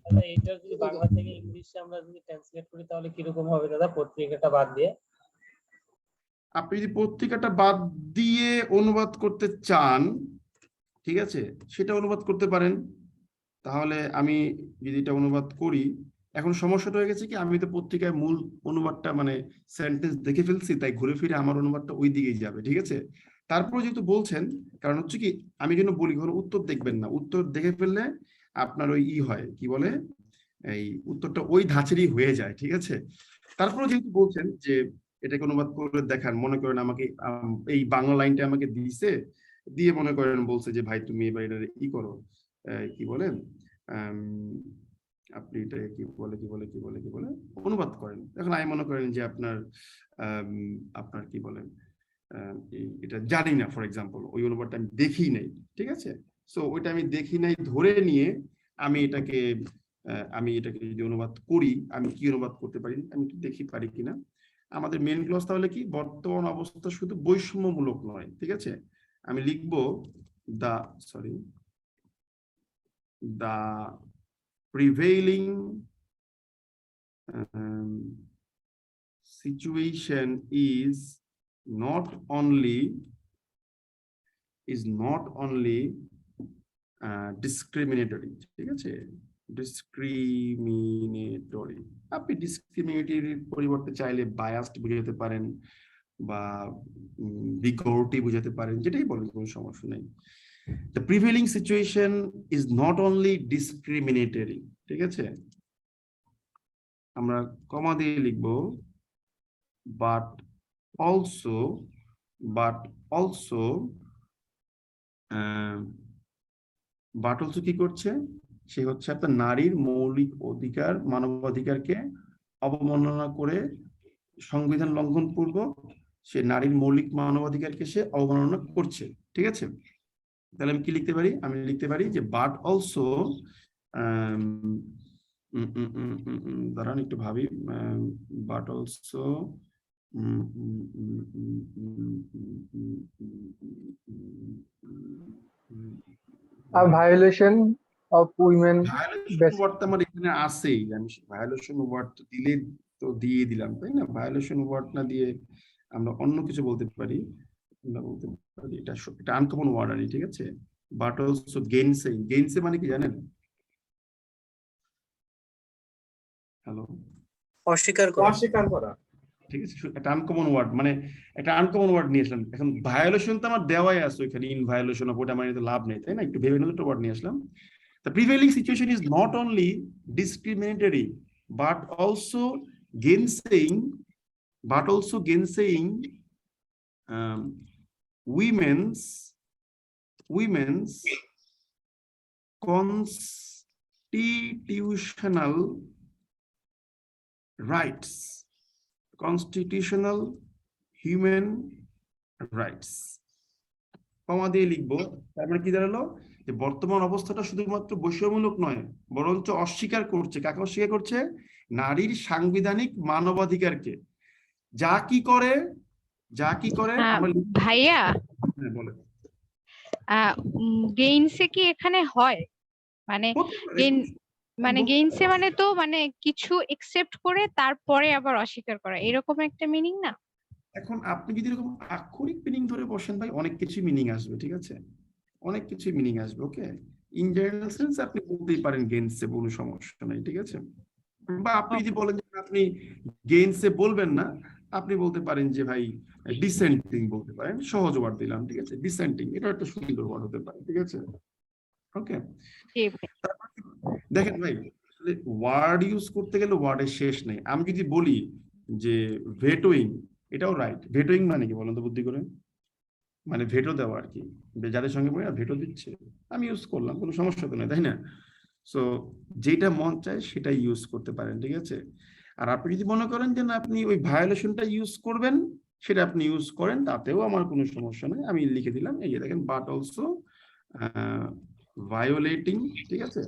দাদা এটা যদি বাংলা থেকে ইংলিশে আমরা যদি ট্রান্সলেট করি তাহলে কিরকম হবে দাদা, পত্রিকাটা বাদ দিয়ে? আপনি যদি পত্রিকাটা বাদ দিয়ে অনুবাদ করতে চান, ঠিক আছে, সেটা অনুবাদ করতে পারেন। তাহলে আমি যদি এটা অনুবাদ করি, এখন সমস্যাটা হয়ে গেছে কি, আমি তো পত্রিকায় মূল অনুবাদটা মানে সেন্টেন্স দেখে ফেলছি, তাই ঘুরে ফিরে আমার অনুবাদটা ওই দিকেই যাবে, ঠিক আছে। তারপরে যেহেতু বলছেন, কারণ হচ্ছে কি, আমি যেন বলি কোনো উত্তর দেখবেন না, উত্তর দেখে ফেললে আপনার ওই হয় কি বলে, এই উত্তরটা ওই ধাঁচেরই হয়ে যায়, ঠিক আছে। তারপরে যেহেতু বলছেন যে এটাকে অনুবাদ করে দেখান, মনে করেন আমাকে এই বাংলা লাইনটা আমাকে দিয়েছে, দিয়ে মনে করেন বলছে যে ভাই তুমি এবার এটা করো, কি বলে, আপনি এটা কি বলে অনুবাদ করেন। এখন আমি মনে করেন যে আপনার কি বলেন, এটা জানি না, ফর এক্সাম্পল ওই অনুবাদটা আমি দেখি নাই, ঠিক আছে। সো ওইটা আমি দেখি নাই ধরে নিয়ে আমি এটাকে যদি অনুবাদ করি, আমি কি অনুবাদ করতে পারি, আমি একটু দেখি পারি কিনা। আমাদের মেন ক্লজ তাহলে কি, বর্তমান অবস্থা শুধু বৈষম্যমূলক নয়, ঠিক আছে। আমি লিখবো the prevailing situation is not only discriminatory, ঠিক আছে, ডিসক্রিমিনেটরি। আপনি ডিসক্রিমিনেটরির পরিবর্তে চাইলে বায়াসড বুঝাতে পারেন বা বিগোরিটি বুঝাতে পারেন, যেটাই বলেন, কোনো সমস্যা নেই। The prevailing situation is not only discriminatory, ঠিক আছে, আমরা কমা দিয়ে লিখবো, but also কি করছে, সে হচ্ছে আপনার নারীর মৌলিক অধিকার, মানবাধিকারকে অবমাননা করে, সংবিধান লঙ্ঘন পূর্বক সে নারীর মৌলিক মানবাধিকারকে সে অবমাননা করছে, ঠিক আছে। তাহলে আমি কি লিখতে পারি, আমি লিখতে পারি যে বাট অলসো, দাঁড়ান একটু ভাবি, but also A violation of women ওয়ার্ডটা আমার এখানে আছেই, আমি ভায়োলেশন ওয়ার্ড দিলে তো দিয়ে দিলাম, তাই না। ভায়োলেশন ওয়ার্ড না দিয়ে আমরা অন্য কিছু বলতে পারি, এটা আনকমন ওয়ার্ড আর, ঠিক আছে। বাট অলসো গেইনসে মানে কি জানেন? হ্যালো, অস্বীকার করা। ঠিক আছে, একটা আনকমন ওয়ার্ড, মানে একটা আনকমন ওয়ার্ড নিয়ে আসলাম। এখন ভায়োলেশন তো আমার দেওয়াই আছে ওইখানে, ইন ভায়োলেশন অফ, ওটা মানে তো লাভ নেই, তাই না, একটু ভেবে নতুন ওয়ার্ড নিয়ে আসলাম। The prevailing situation is not only discriminatory but also gainsaying women's constitutional rights, constitutional human rights। কমা দিয়ে লিখবো, তারপরে কি দাঁড়ালো, যে বর্তমান অবস্থাটা শুধুমাত্র বৈষম্যমূলক নয়, বরঞ্চ অস্বীকার করছে, কাকে অস্বীকার করছে, নারীর সাংবিধানিক মানবাধিকারকে। যা কি করে ভাইয়া, বলে গেইনসে কি এখানে হয়, মানে গেইনসে মানে তো মানে কিছু একসেপ্ট করে তারপরে আবার অস্বীকার করা, এরকম একটা মিনিং না? এখন আপনি যদি এরকম আক্ষরিক মিনিং ধরে বসেন ভাই, অনেক কিছু মিনিং আসবে, ঠিক আছে, অনেক কিছু মিনিং আসবে। ওকে, ইন জেনারেল সেন্স আপনি বলতেই পারেন গেইনসে, কোনো সমস্যা নাই, ঠিক আছে। বা আপনি যদি বলেন যে আপনি গেইনসে বলবেন না, আপনি বলতে পারেন যে ভাই ডিসেন্টিং বলতে পারেন, সহজ ওয়ার্ড দিলাম, ঠিক আছে, ডিসেন্টিং, এটা একটা সুন্দর ওয়ার্ড হতে পারে, ঠিক আছে। ওকে, দেখেন ভাই, ওয়ার্ড ইউজ করতে গেলে ওয়ার্ডের শেষ নেই। আমি যদি বলি যে ভেটোইং, এটাও রাইট। ভেটোইং মানে কি বলেন তো বুদ্ধি করে, মানে ভেটো দেওয়া আর কি, যাদের সঙ্গে বলি না ভেটো দিচ্ছে, আমি ইউজ করলাম, কোনো সমস্যা তো নেই, তাই না। সো যেটা মন চায় সেটা ইউজ করতে পারেন, ঠিক আছে। আর আপনি যদি মনে করেন যে না আপনি ওই ভায়োলেশনটা ইউজ করবেন, সেটা আপনি ইউজ করেন, তাতেও আমার কোনো সমস্যা নেই। আমি লিখে দিলাম, এই যে দেখেন, বাট অলসো ভায়োলেটিং, ঠিক আছে।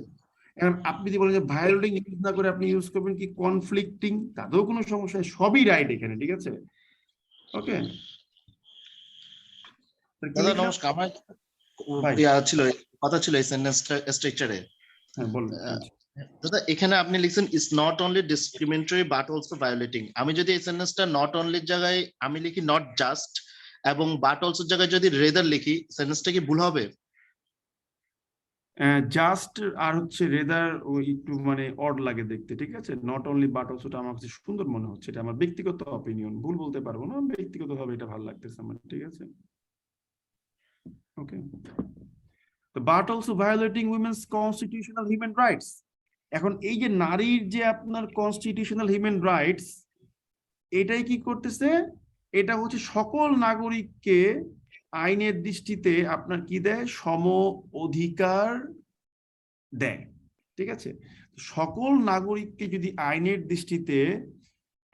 এখন আপনি যদি বলেন যে ভায়োলেটিং ইউজ না করে আপনি ইউজ করবেন কি কনফ্লিক্টিং, তাতেও কোনো সমস্যা নেই, সবই রাইট এখানে, ঠিক আছে। ওকে, দাদা নমস্কার, আমার ভাই ছিল কথা ছিল এই সেন্টেন্স স্ট্রাকচারে। হ্যাঁ বলুন। দাদা এখানে আপনি লিখছেন is not only discriminatory but also violating. আমি যদি এই সেন্টেন্সটা নট অনলির জায়গায় আমি লিখি নট জাস্ট এবং বাট অলসো জায়গায় যদি রেদার লিখি, সেন্টেন্সটা কি ভুল হবে? জাস্ট আর হচ্ছে রেদার ওই একটু মানে অড লাগে দেখতে, ঠিক আছে। নট অনলি বাট অলসোটা আমার কাছে সুন্দর মনে হচ্ছে, এটা আমার ব্যক্তিগত অপিনিয়ন, ভুল বলতে পারবো না, ব্যক্তিগতভাবে এটা ভালো লাগতেছে আমার, ঠিক আছে। ওকে, তো but also violating women's constitutional human rights. এখন এই যে নারীর যে আপনার কনস্টিটিউশনাল হিউম্যান রাইটস, এটাই কি করতেছে, এটা হচ্ছে সকল নাগরিককে আইনের দৃষ্টিতে আপনার কি দেয়, সম অধিকার দেয়, ঠিক আছে। সকল নাগরিককে যদি আইনের দৃষ্টিতে,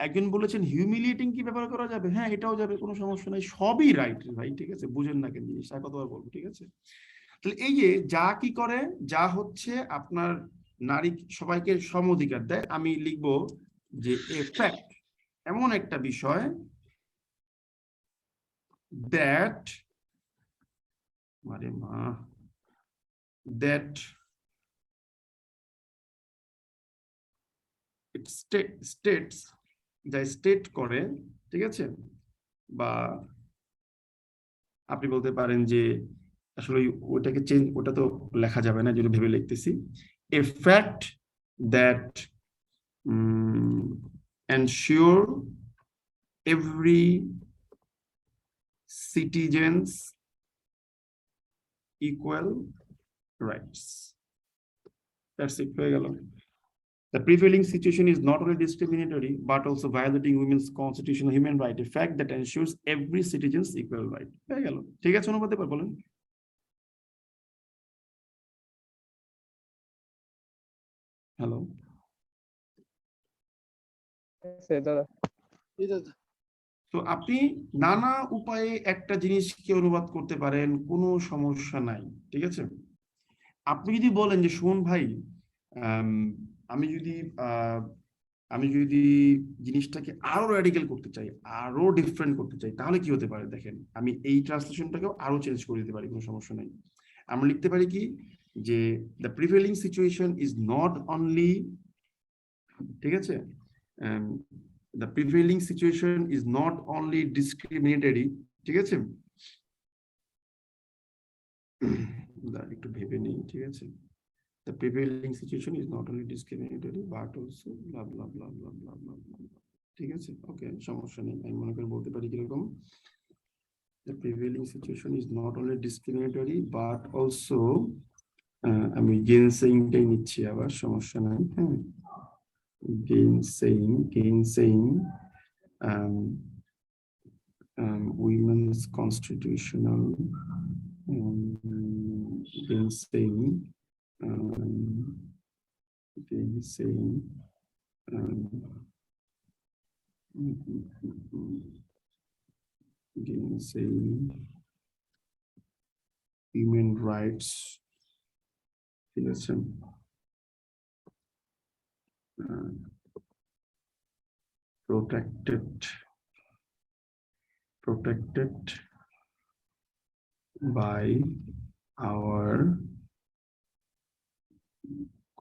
একজন বলেছেন হিউমিলিয়েটিং কি ব্যবহার করা যাবে, হ্যাঁ এটাও যাবে, কোনো সমস্যা নাই, সবই রাইট ভাই, ঠিক আছে। বুঝেন না কেন জিনিসটা, কতবার বলবো, ঠিক আছে। তাহলে এই যে যা কি করে, যা হচ্ছে আপনার নারী সবাইকে সম অধিকার দেয়, আমি লিখবো যে এ ফ্যাক্ট, এমন একটা বিষয় দ্যাট, আরে মা, দ্যাট স্টেটস, যা স্টেট করে, ঠিক আছে, বা আপনি বলতে পারেন যে আসলে ওটাকে চেঞ্জ, ওটা তো লেখা যাবে না, যদি ভেবে লিখতেছি, এ fact that ensure every citizen's equal rights. That's it, হয়ে গেল। The prevailing situation is not only discriminatory but also violating women's constitutional human right, a fact that ensures every citizen's equal right. হয়ে গেল, ঠিক আছে। অনুবাদ এবার বলেন। Hello, তো আপনি নানা উপায়ে একটা জিনিসকে অনুবাদ করতে পারেন, কোনো সমস্যা নাই, ঠিক আছে। আপনি যদি বলেন যে শুনুন ভাই, আমি যদি জিনিসটাকে আরো র্যাডিক্যাল করতে চাই, আরো ডিফারেন্ট করতে চাই, তাহলে কি হতে পারে দেখেন, আমি এই ট্রান্সলেশনটাকেও আরো চেঞ্জ করে দিতে পারি, কোনো সমস্যা নাই। আমরা লিখতে পারি কি যে the prevailing situation is not only, ঠিক আছে, the prevailing situation is not only discriminatory, ঠিক আছে, একটু ভেবে নেই, ঠিক আছে। The prevailing situation is not only discriminatory but also blah blah blah blah blah blah blah, ঠিক আছে। ওকে, সমস্যা নেই, আমি মনে করে বলতে পারি কিরকম, the prevailing situation is not only discriminatory but also আমি gainsayingটাই নিচ্ছি আবার, সমস্যা নাই, হ্যাঁ, gainsaying women's constitutional gainsaying human rights, ঠিক আছে, protected by our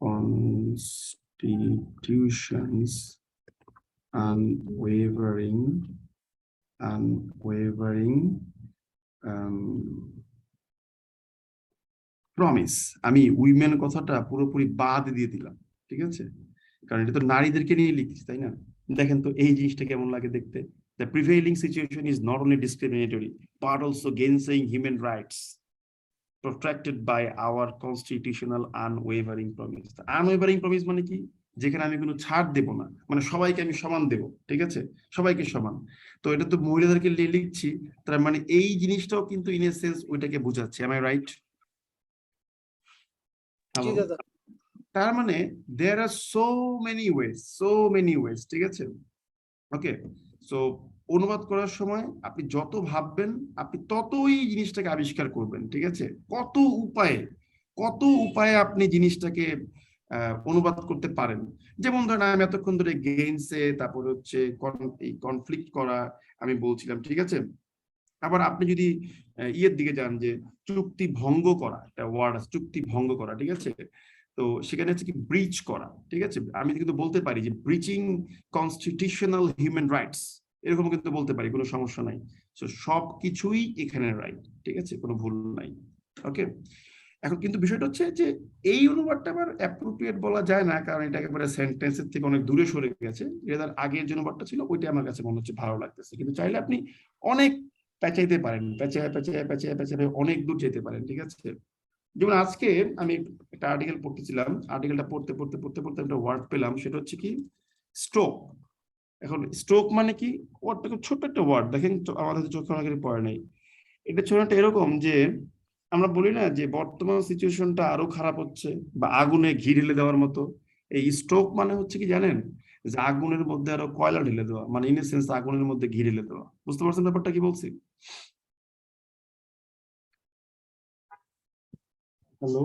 constitution's unwavering promise. আমি উইমেন কথাটা পুরোপুরি বাদ দিয়ে দিলাম, ঠিক আছে, কারণ এটা তো নারীদেরকে নিয়ে লিখছি, তাই না। দেখেন তো এই জিনিসটা কেমন লাগে দেখতে, the prevailing situation is not only discriminatory but also gainsaying human rights protected by our constitutional unwavering promise. Unwavering promise মানে কি, যেখানে আমি কোনো ছাড় দেব না, মানে সবাইকে আমি সমান দেব, ঠিক আছে, সবাইকে সমান। তো এটা তো মহিলাদেরকে লিখছি, তার মানে এই জিনিসটাও কিন্তু ইন এ সেন্স ওইটাকে বোঝাচ্ছে। am I right? তার মানে there are so many ways, ঠিক আছে। ওকে, সো অনুবাদ করার সময় আপনি যত ভাববেন আপনি ততই জিনিসটাকে আবিষ্কার করবেন, ঠিক আছে। কত উপায়ে আপনি জিনিসটাকে অনুবাদ করতে পারেন। যেমন ধরেন আমি এতক্ষণ ধরে গেইনসে, তারপর হচ্ছে কনফ্লিক্ট করা আমি বলছিলাম, ঠিক আছে। আবার আপনি যদি ইয়ের দিকে যান যে চুক্তি ভঙ্গ করা, একটা ওয়ার্ড আছে চুক্তি ভঙ্গ করা, ঠিক আছে? তো সেখানে হচ্ছে কি ব্রিচ করা, ঠিক আছে? আমি কিন্তু বলতে পারি যে ব্রিচিং কনস্টিটিউশনাল হিউম্যান রাইটস, এরকম কিন্তু বলতে পারি, কোনো সমস্যা নাই। তো সবকিছুই এখানে রাইট, ঠিক আছে, কোনো ভুল নাই। ওকে, এখন কিন্তু বিষয়টা হচ্ছে যে এই অনুবাদটা আবার অ্যাপ্রোপ্রিয়েট বলা যায় না, কারণ এটা একেবারে সেন্টেন্সের থেকে অনেক দূরে সরে গেছে। যেটার আগের যে অনুবাদটা ছিল ওইটা আমার কাছে মনে হচ্ছে ভালো লাগতেছে, কিন্তু চাইলে আপনি অনেক পেঁচাইতে পারেন, পেঁচায় পেঁচায় পেঁচায় পেঁচায় অনেক দূর যেতে পারেন, ঠিক আছে? যেমন আজকে আমি একটা আর্টিকেল পড়তেছিলাম, আর্টিকেলটা পড়তে পড়তে পড়তে পড়তে একটা ওয়ার্ড পেলাম, সেটা হচ্ছে কি স্ট্রোক। এখন স্ট্রোক মানে কি, ওয়ার্ডটা খুব ছোট্ট একটা ওয়ার্ড, দেখেন আমাদের চোখে অনেকের পড়ে নাই। এটা ছোটটা এরকম যে আমরা বলি না যে বর্তমান সিচুয়েশনটা আরো খারাপ হচ্ছে, বা আগুনে ঘি ঢেলে দেওয়ার মতো। এই স্ট্রোক মানে হচ্ছে কি জানেন, যে আগুনের মধ্যে আরো কয়লা ঢেলে দেওয়া, মানে ইন এ সেন্স আগুনের মধ্যে ঘি ঢেলে দেওয়া। বুঝতে পারছেন ব্যাপারটা কি বলছি? হ্যালো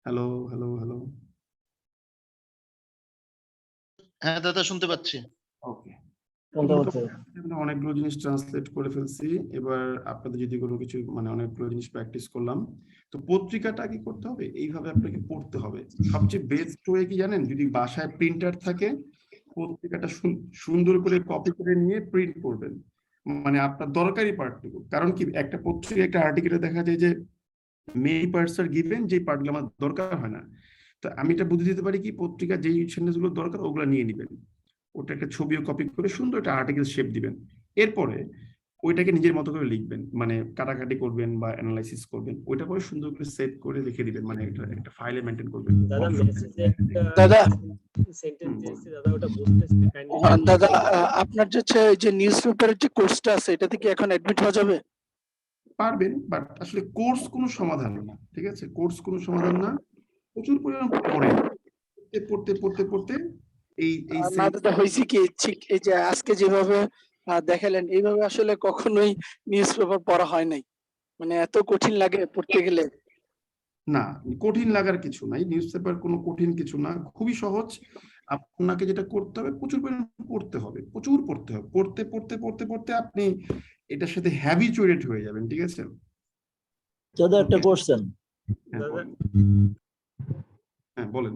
হ্যালো হ্যালো হ্যালো হ্যাঁ দাদা, শুনতে পাচ্ছি। ওকে, শুনতে পাচ্ছি। অনেকগুলো জিনিস ট্রান্সলেট করে ফেলছি। এবার আপনাদের যদি কোনো কিছু মানে অনেকগুলো জিনিস প্র্যাকটিস করলাম, তো পত্রিকাটা কি করতে হবে, এইভাবে আপনাকে পড়তে হবে। সবচেয়ে বেস্ট ওয়ে কি জানেন, যদি বাসায় প্রিন্টার থাকে, পত্রিকাটা সুন্দর করে কপি করে নিয়ে প্রিন্ট করবেন, মানে আপনার দরকারি পার্টটুকু। কারণ কি, একটা পত্রিকা একটা আর্টিকেলে দেখা যায় যে মেনি পার্টস আর গিভেন, যে পার্টগুলো আমার দরকার হয় না। তো আমি এটা বুঝে দিতে পারি কি, পত্রিকা যেই সেন্টেন্সগুলো দরকার ওগুলো নিয়ে নেবেন, ওটা একটা ছবিও কপি করে সুন্দর একটা আর্টিকেল শেপ দিবেন। এরপরে ওইটাকে নিজের মতো করে লিখবেন, মানে কাটাকাটি করবেন বা অ্যানালাইসিস করবেন, ওইটা পরে সুন্দর করে সেভ করে রেখে দিবেন, মানে একটা একটা ফাইলে মেইনটেইন করবেন। দাদা দাদা আপনার যে হচ্ছে এই যে নিউজ পেপারের যে কোর্সটা আছে, এটাতে কি এখন অ্যাডমিট হওয়া যাবে? পারবেন, বাট আসলে কোর্স কোনো সমাধান না, ঠিক আছে? কোর্স কোনো সমাধান না, প্রচুর পরিমাণ পড়েন, পড়তে পড়তে পড়তে এই এই না দাদা, হয়েছে কি, ঠিক এই যে আজকে যেভাবে দেখালেন, এইভাবে আসলে কখনোই নিউজ পেপার পড়া হয় নাই, মানে এত কঠিন লাগে পড়তে গেলে। না, কঠিন লাগার কিছু নাই, নিউজ পেপার কোনো কঠিন কিছু না, খুবই সহজ। আপনাকে যেটা করতে হবে, প্রচুর পরিমাণে পড়তে হবে, প্রচুর পড়তে হবে, পড়তে পড়তে পড়তে পড়তে আপনি এটার সাথে হ্যাবিচুয়েটেড হয়ে যাবেন, ঠিক আছে? দাদা একটা কোশ্চেন। হ্যাঁ বলেন।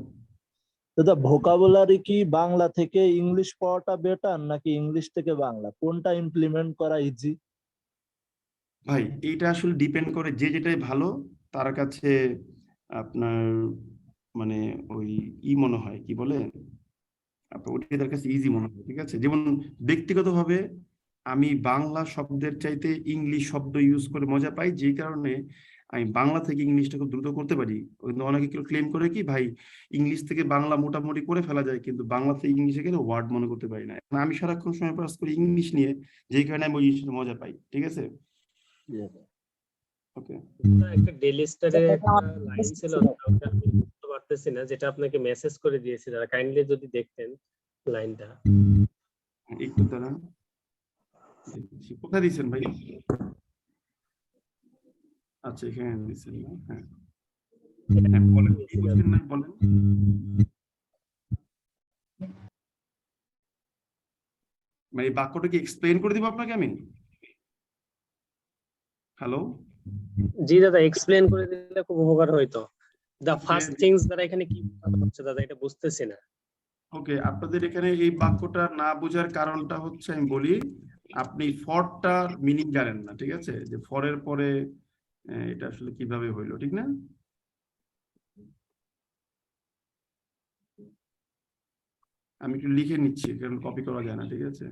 দাদা ভোকাবুলারি কি বাংলা থেকে ইংলিশ পড়াটা বেটার নাকি ইংলিশ থেকে বাংলা, কোনটা ইমপ্লিমেন্ট করা ইজি? ভাই এইটা আসলে ডিপেন্ড করে, যে যেটাই ভালো তার কাছে আপনার মানে ওই মনে হয়, কি বলে, আপনার ওইটাই তার কাছে ইজি মনে হয়, ঠিক আছে? যেমন ব্যক্তিগতভাবে আমি বাংলা শব্দের চাইতে ইংলিশ শব্দ ইউজ করে মজা পাই, যেই কারণে আমি বাংলা থেকে ইংলিশটা খুব দ্রুত করতে পারি। অনেকে কেউ ক্লেম করে কি, ভাই ইংলিশ থেকে বাংলা মোটামুটি করে ফেলা যায়, কিন্তু বাংলা থেকে ইংলিশে গেলে ওয়ার্ড মনে করতে পারি না। আমি সারাক্ষণ সময় পাস করি ইংলিশ নিয়ে, যেই কারণে আমি ওই জিনিসটা মজা পাই, ঠিক আছে? ওকে, একটা ডেইলি স্টারে একটা লাইন ছিল, ওটা আমি বুঝতে পারতেছি না, যেটা আপনাকে মেসেজ করে দিয়েছি, দাদা কাইন্ডলি যদি দেখতেন লাইনটা। একটু দাঁড়ান, কোথায় দিয়েছেন ভাই? আচ্ছা এখানে দিয়েছেন না? হ্যাঁ হ্যাঁ, বলেন কি বুঝলেন না, বলেন। মানে এই বাক্যটা কি এক্সপ্লেইন করে দিব আপনাকে আমি? হ্যালো, জি দাদা, এক্সপ্লেন করে দিলে খুব উপকার হইতো। দা ফার্স্ট থিংস দ্বারা এখানে কি হচ্ছে দাদা, এটা বুঝতেছি না। ওকে, আপনাদের এখানে এই বাক্যটা না বোঝার কারণটা হচ্ছে, আমি বলি, আপনি ফরটা মিনিং জানেন না, ঠিক আছে? যে ফরের পরে এটা আসলে কিভাবে হইলো, ঠিক না? আমি একটু লিখে নিচ্ছি, কারণ কপি করা যায় না, ঠিক আছে?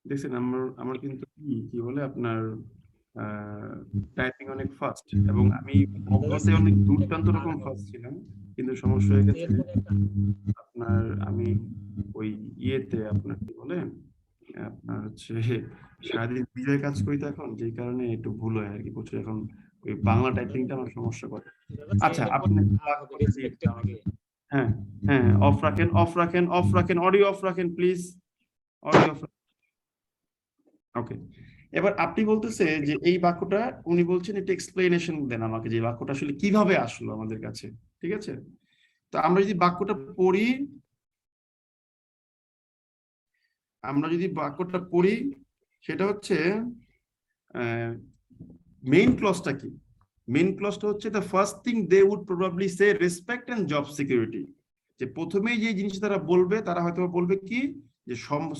দেখছেন আমার আমার কিন্তু কি বলে আপনার টাইপিং অনেক ফাস্ট, এবং আমি অজ্ঞাতে অনেক দুর্দান্ত রকম ফাস্ট ছিলাম, কিন্তু সমস্যা হয়ে গেছে আপনার, আমি ওই ইয়েতে আপনার কি বলে আপনার হচ্ছে সারাদিন বিজয় কাজ করি তো এখন, যেই কারণে একটু ভুল হয় আর কি প্রচুর, এখন ওই বাংলা টাইপিংটা আমার সমস্যা করে। আচ্ছা আপনি হ্যাঁ হ্যাঁ, অফ রাখেন, অফ রাখেন, অফ রাখেন, অডিও অফ রাখেন প্লিজ, অডিও অফ। ওকে, এবার আপনি বলতেছে যে এই বাক্যটা, উনি বলছেন একটা এক্সপ্লেনেশন দেন আমাকে, যে বাক্যটা আসলে কিভাবে আসলো আমাদের কাছে, ঠিক আছে? তো আমরা যদি বাক্যটা পড়ি, সেটা হচ্ছে মেইন ক্লজটা কি? মেইন ক্লজটা হচ্ছে the first thing they would probably say respect and job security. যে প্রথমেই যে জিনিস তারা বলবে, তারা হয়তো বলবে কি, যে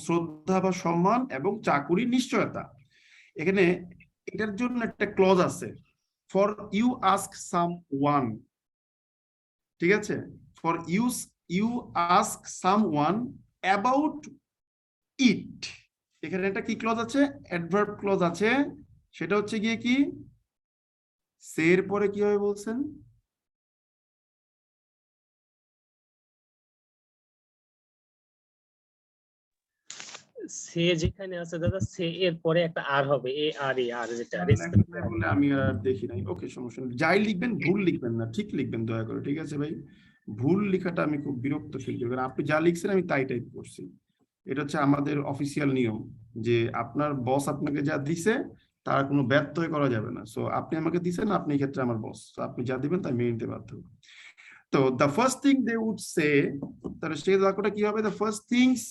শ্রদ্ধা বা সম্মান এবং চাকুরির নিশ্চয়তা। এখানে এটার জন্য একটা ক্লজ আছে, for you ask someone, ঠিক আছে? For you ask someone about it, এখানে একটা কি ক্লজ আছে? অ্যাডভার্ব ক্লজ আছে, সেটা হচ্ছে গিয়ে কি, সে এর পরে কি হবে বলছেন? সে যেখানে আছে দাদা, সে এর পরে একটা আর হবে, এ আর এ আর, যেটা বলে আমি আর দেখি নাই। ওকে, সমস্যা নেই, যাই লিখবেন ভুল লিখবেন না, ঠিক লিখবেন দয়া করে, ঠিক আছে ভাই? ভুল লেখাটা আমি খুব বিরক্ত ফিল করি, কারণ আপনি যা লিখছেন আমি তাই টাইপ করছি। এটা হচ্ছে আমাদের অফিসিয়াল নিয়ম, যে আপনার বস আপনাকে যা দিছে তার কোনো ব্যত্যয় করা যাবে না। সো আপনি আমাকে দিছেন, আপনি এই ক্ষেত্রে আমার বস, আপনি যা দিবেন তাই মেনে নিতে বাধ্য। তো the first thing they would say, তাহলে সেই বাক্যটা কি হবে? দ্য ফার্স্ট থিংস,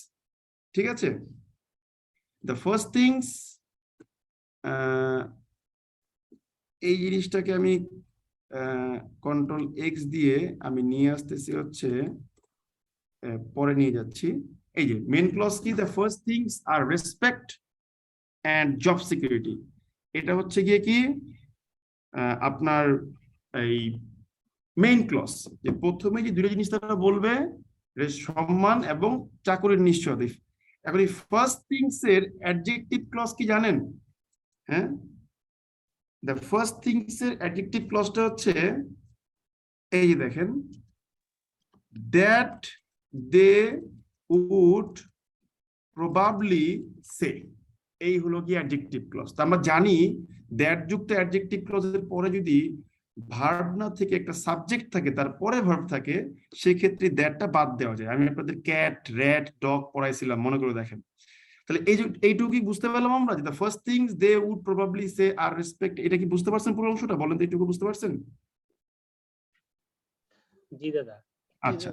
ঠিক আছে? দ্য ফার্স্ট থিংস, এই জিনিসটাকে আমি কন্ট্রোল এক্স দিয়ে আমি নিয়ে আসতেছি, হচ্ছে পরে নিয়ে যাচ্ছি। এই যে মেন ক্লজ কি, the first things are respect and job security. এটা হচ্ছে গিয়ে কি আপনার এই মেইন ক্লজ, যে প্রথমে যে দুটো জিনিস তারা বলবে, সম্মান এবং চাকরির নিশ্চয়তা। এখন এই ফার্স্ট থিংস এর অ্যাডজেক্টিভ ক্লজ কি জানেন? হ্যাঁ, দ্য ফার্স্ট থিংস এর অ্যাডজেক্টিভ ক্লজটা হচ্ছে এই যে দেখেন, দ্যাট দে উড প্রবাবলি সে, এই হলো কি অ্যাডজেক্টিভ ক্লজ। তো আমরা জানি দ্যাট যুক্ত অ্যাডজেক্টিভ ক্লজের পরে যদি ভার্ব না থেকে একটা সাবজেক্ট থাকে, তারপরে ভার্ব থাকে, সেক্ষেত্রে দ্যাটটা বাদ দেওয়া যায়। আমি আপনাদের ক্যাট, র্যাট, ডগ পড়াইছিলাম, মনে করে দেখেন। তাহলে এইটুকু কি বুঝতে পারলাম আমরা, যে the first things they would probably say are respect, এটা কি বুঝতে পারছেন পুরো অংশটা? বলেন তো, এইটুকু বুঝতে পারছেন? জি দাদা। আচ্ছা,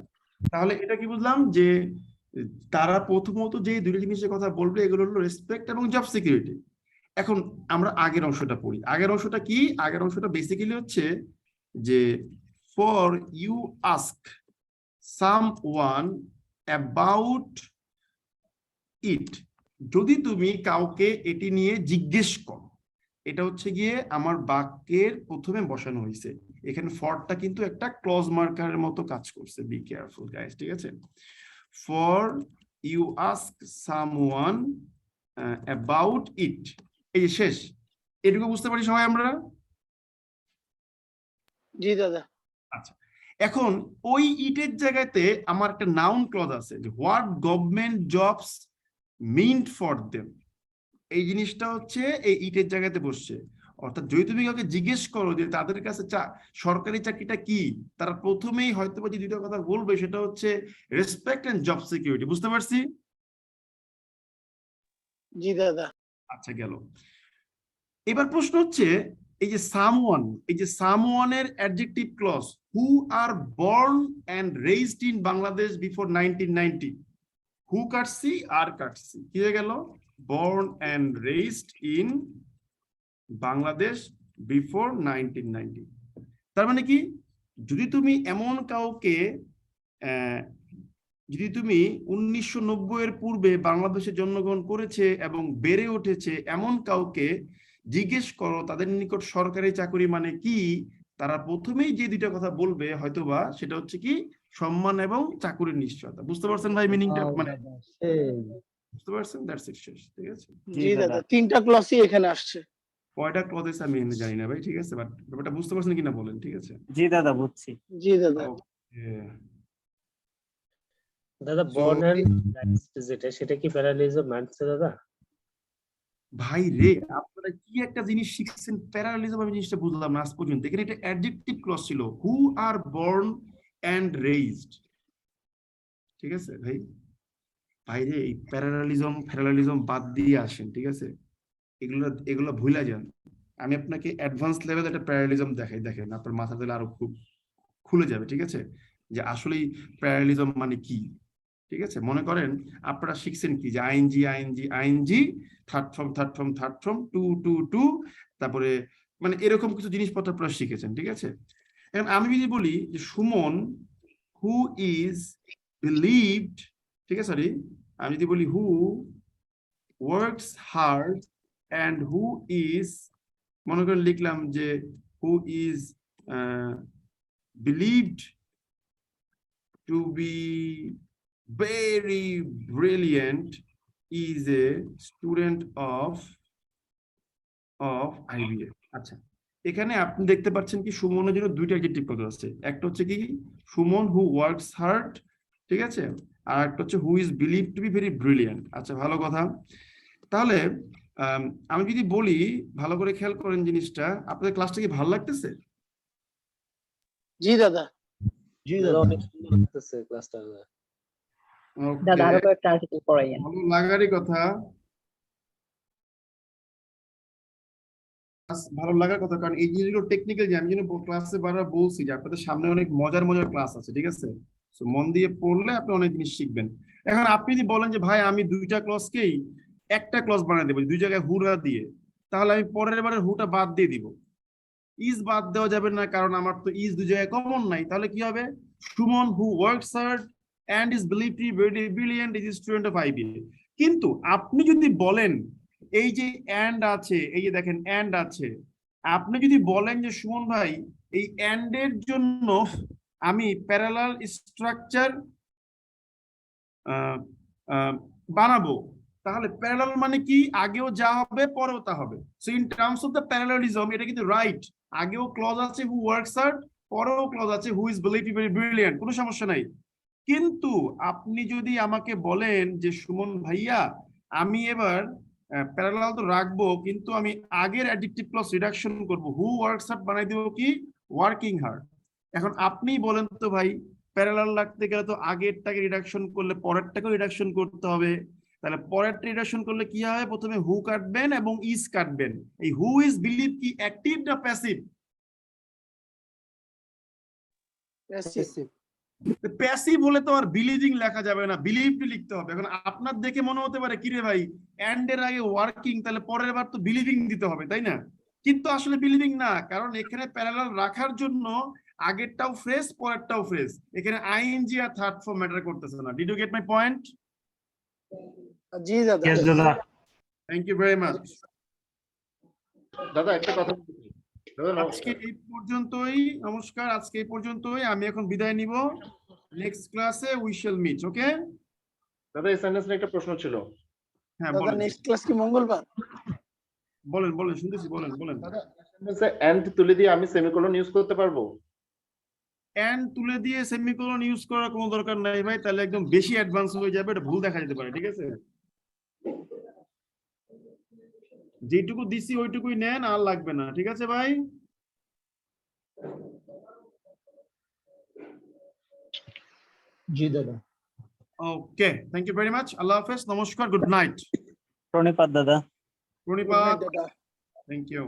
তাহলে এটা কি বুঝলাম, যে তারা প্রথমত যে দুটো জিনিসের কথা বলবে, এগুলো হলো রেসপেক্ট এবং জব সিকিউরিটি। এখন আমরা আগের অংশটা পড়ি। আগের অংশটা কি? আগের অংশটা বেসিক্যালি হচ্ছে যে for you ask someone about it, যদি তুমি কাউকে এটি নিয়ে জিজ্ঞেস করো। এটা হচ্ছে গিয়ে আমার বাক্যের প্রথমে বসানো হয়েছে। এখানে ফরটা কিন্তু একটা ক্লজ মার্কারের মতো কাজ করছে, বি কেয়ারফুল গাইস, ঠিক আছে? For you ask someone about it, এই যে শেষ। এটুকু বুঝতে পারি সবাই আমরা? জি দাদা। আচ্ছা, এখন ওই ইটের জায়গাতে আমার একটা নাউন ক্লজ আছে, যে what government jobs meant for them. এই জিনিসটা হচ্ছে এই ইটের জায়গাতে বসছে। অর্থাৎ যদি তুমি কাউকে জিজ্ঞেস করো যে তাদের কাছে সরকারি চাকরিটা কি, তারা প্রথমেই হয়তো যে দুটো কথা বলবে, সেটা হচ্ছে রেসপেক্ট এন্ড জব সিকিউরিটি। বুঝতে পারছি? জি দাদা। আচ্ছা, গেল। এবার প্রশ্ন হচ্ছে, এই যে সামওয়ান, এই যে সামওয়ানের adjective clause, who are born and raised in Bangladesh before 1990, who কাটছি আর কাটছি, কি হয়ে গেল? Born and raised in Bangladesh before 1990। তার মানে কি, যদি তুমি এমন কাউকে, যদি তুমি 1990 এর পূর্বে বাংলাদেশে জন্মগ্রহণ করেছে এবং বেড়ে উঠেছে এমন কাউকে জিজ্ঞেস করো তাদের নিকট সরকারি চাকরি মানে কি, তারা প্রথমেই যে দুইটা কথা বলবে হয়তোবা, সেটা হচ্ছে কি, সম্মান এবং চাকরির নিশ্চয়তা। বুঝতে পারছেন ভাই মিনিংটা? মানে বুঝতে পারছেন? দ্যাটস ইট, শেষ, ঠিক আছে? জি দাদা, তিনটা ক্লাসই এখানে আসছে। কয়টা ক্লজ আছে আমি এখানে জানি না ভাই, ঠিক আছে? বাট ব্যাপারটা বুঝতে পারছেন কিনা বলেন, ঠিক আছে? জি দাদা, বুঝছি। জি দাদা। দাদা বর্ন এন্ড রাইজড যেটা, সেটা কি প্যারালিজম মানছে দাদা? ভাই রে, আপনারা কি একটা জিনিস শিখছেন, প্যারালিজম, আমি জিনিসটা বুঝলাম না আজ পর্যন্ত। এখানে একটা অ্যাডজেক্টিভ ক্লজ ছিল, হু আর বর্ন এন্ড রেইজড। ঠিক আছে ভাই? বাইরে এই প্যারালালিজম বাদ দিয়ে আসেন, ঠিক আছে? এগুলো ভুলে যান। আমি আপনাকে অ্যাডভান্স লেভেল একটা প্যারালালিজম দেখাই, দেখেন আপনার মাথা তাহলে আরো খুব খুলে যাবে, ঠিক আছে? যে আসলেই প্যারালালিজম মানে কি, ঠিক আছে? মনে করেন আপনারা শিখছেন কি যে আইএনজি থার্ড ফর্ম টু, তারপরে মানে এরকম কিছু জিনিসপত্র আপনারা শিখেছেন, ঠিক আছে? এখন আমি যদি বলি যে সুমন হু ইজ বিলিভড, ঠিক আছে, সরি, আমি যদি বলি হু works hard and who is, মনে করেন লিখলাম যে who is believed to be very brilliant is a student of IBA. আচ্ছা, এখানে আপনি দেখতে পাচ্ছেন কি সুমনের জন্য দুইটা অ্যাডজেক্টিভ পদ আছে। একটা হচ্ছে কি সুমন হু ওয়ার্কস হার্ড, ঠিক আছে, আর একটা হচ্ছে who is believed to be very brilliant. আচ্ছা, ভালো কথা। তাহলে আমি যদি বলি, ভালো করে খেয়াল করেন জিনিসটা, আপনাদের ক্লাসটা কি ভালো লাগতেছে? জি দাদা। জি দাদা দাদা। অনেক সুন্দর লাগতেছে ক্লাসটা। দাদা আরো Okay, কয়েকটা আর্টিকেল পড়াইয়েন। ভালো লাগারই কথা, ভালো লাগার কথা, কারণ এই জিনিসগুলো টেকনিক্যাল, যে আমি যেন ক্লাসে বারবার বলছি যে আপনাদের সামনে অনেক মজার ক্লাস আছে, ঠিক আছে? তো মন দিয়ে পড়লে আপনি অনেক জিনিস শিখবেন। এখন আপনি যদি বলেন যে ভাই আমি দুইটা ক্লাসকেই একটা ক্লাস বানিয়ে দেবো দুই জায়গায় হুরা দিয়ে, তাহলে আমি পরের বারের হুটা বাদ দিয়ে দিব। ইজ বাদ দেওয়া যাবে না, কারণ আমার তো ইজ দুই জায়গায় কমন নাই। তাহলে কি হবে? সুমন হু works hard and is believed to be very brilliant is a student of IBA. কিন্তু আপনি যদি বলেন এই যে and আছে, এই যে দেখেন and আছে, আপনি যদি বলেন যে সুমন ভাই এই and এর জন্য আমি প্যারালাল স্ট্রাকচার বানাবো, তাহলে প্যারালাল মানে কি? আগেও যা হবে পরেও তা হবে। So in terms of the parallelism এটা কিন্তু রাইট। আগেও ক্লজ আছে হু ওয়ার্কস হার্ড, পরেও ক্লজ আছে who is believed to be very brilliant, কোনো সমস্যা নাই। কিন্তু আপনি যদি আমাকে বলেন যে সুমন ভাইয়া আমি এবার প্যারালাল তো রাখবো, কিন্তু আমি আগের অ্যাডজেক্টিভ ক্লজ রিডাকশন করব, হু ওয়ার্কস হার্ড বানাই দেবো কি ওয়ার্কিং হার্ড। এখন আপনি বলেন তো ভাই, প্যারালাল রাখতে গেলে তো আগেরটাকে রিডাকশন করলে পরেরটাকে রিডাকশন করতে হবে। তাহলে পরেরটা রিডাকশন করলে কি হবে? প্রথমে হু কাটবেন এবং ইজ কাটবেন। এই হু ইজ বিলিভ কি অ্যাক্টিভ না প্যাসিভ? প্যাসিভ হলে তো আর বিলিভিং লেখা যাবে না, বিলিভড লিখতে হবে। এখন আপনার দেখে মনে হতে পারে কিরে ভাই এন্ড এর আগে ওয়ার্কিং, তাহলে পরের বার তো বিলিভিং দিতে হবে, তাই না? কিন্তু আসলে বিলিভিং না, কারণ এখানে প্যারালাল রাখার জন্য আগেরটাও ফ্রেজ পরেরটাও ফ্রেজ, এখানে আইএনজি আর থার্ড ফর্ম ম্যাটার করতেছে না। Did you get my point? জি দাদা। Yes, দাদা। Thank you very much. দাদা একটা কথা, দাদা আজকে এই পর্যন্তই, নমস্কার, আজকে এই পর্যন্তই। আমি এখন বিদায় নিব, নেক্সট ক্লাসে উই শ্যাল মিট। ওকে দাদা এই সেন্টেন্সে একটা প্রশ্ন ছিল। হ্যাঁ দাদা বলেন নেক্সট ক্লাস কি মঙ্গলবার? বলেন শুনতেছি, বলেন। দাদা সেন্টেন্সে এন্ড তুলে দিয়ে আমি সেমিকোলন ইউজ করতে পারবো? এন্ড তুলে দিয়ে সেমিকোলন ইউজ করার কোনো দরকার নাই ভাই, তাহলে একদম বেশি অ্যাডভান্স হয়ে যাবে, এটা ভুল দেখা যেতে পারে, ঠিক আছে? যেটুকু দিছি ওইটুকুই নেন, আর লাগবে না, ঠিক আছে ভাই? জি দাদা। Okay, thank you very much. আল্লাহ হাফেজ, নমস্কার, গুড নাইট। প্রণিপাত দাদা। প্রণিপাত, দাদা। Thank you.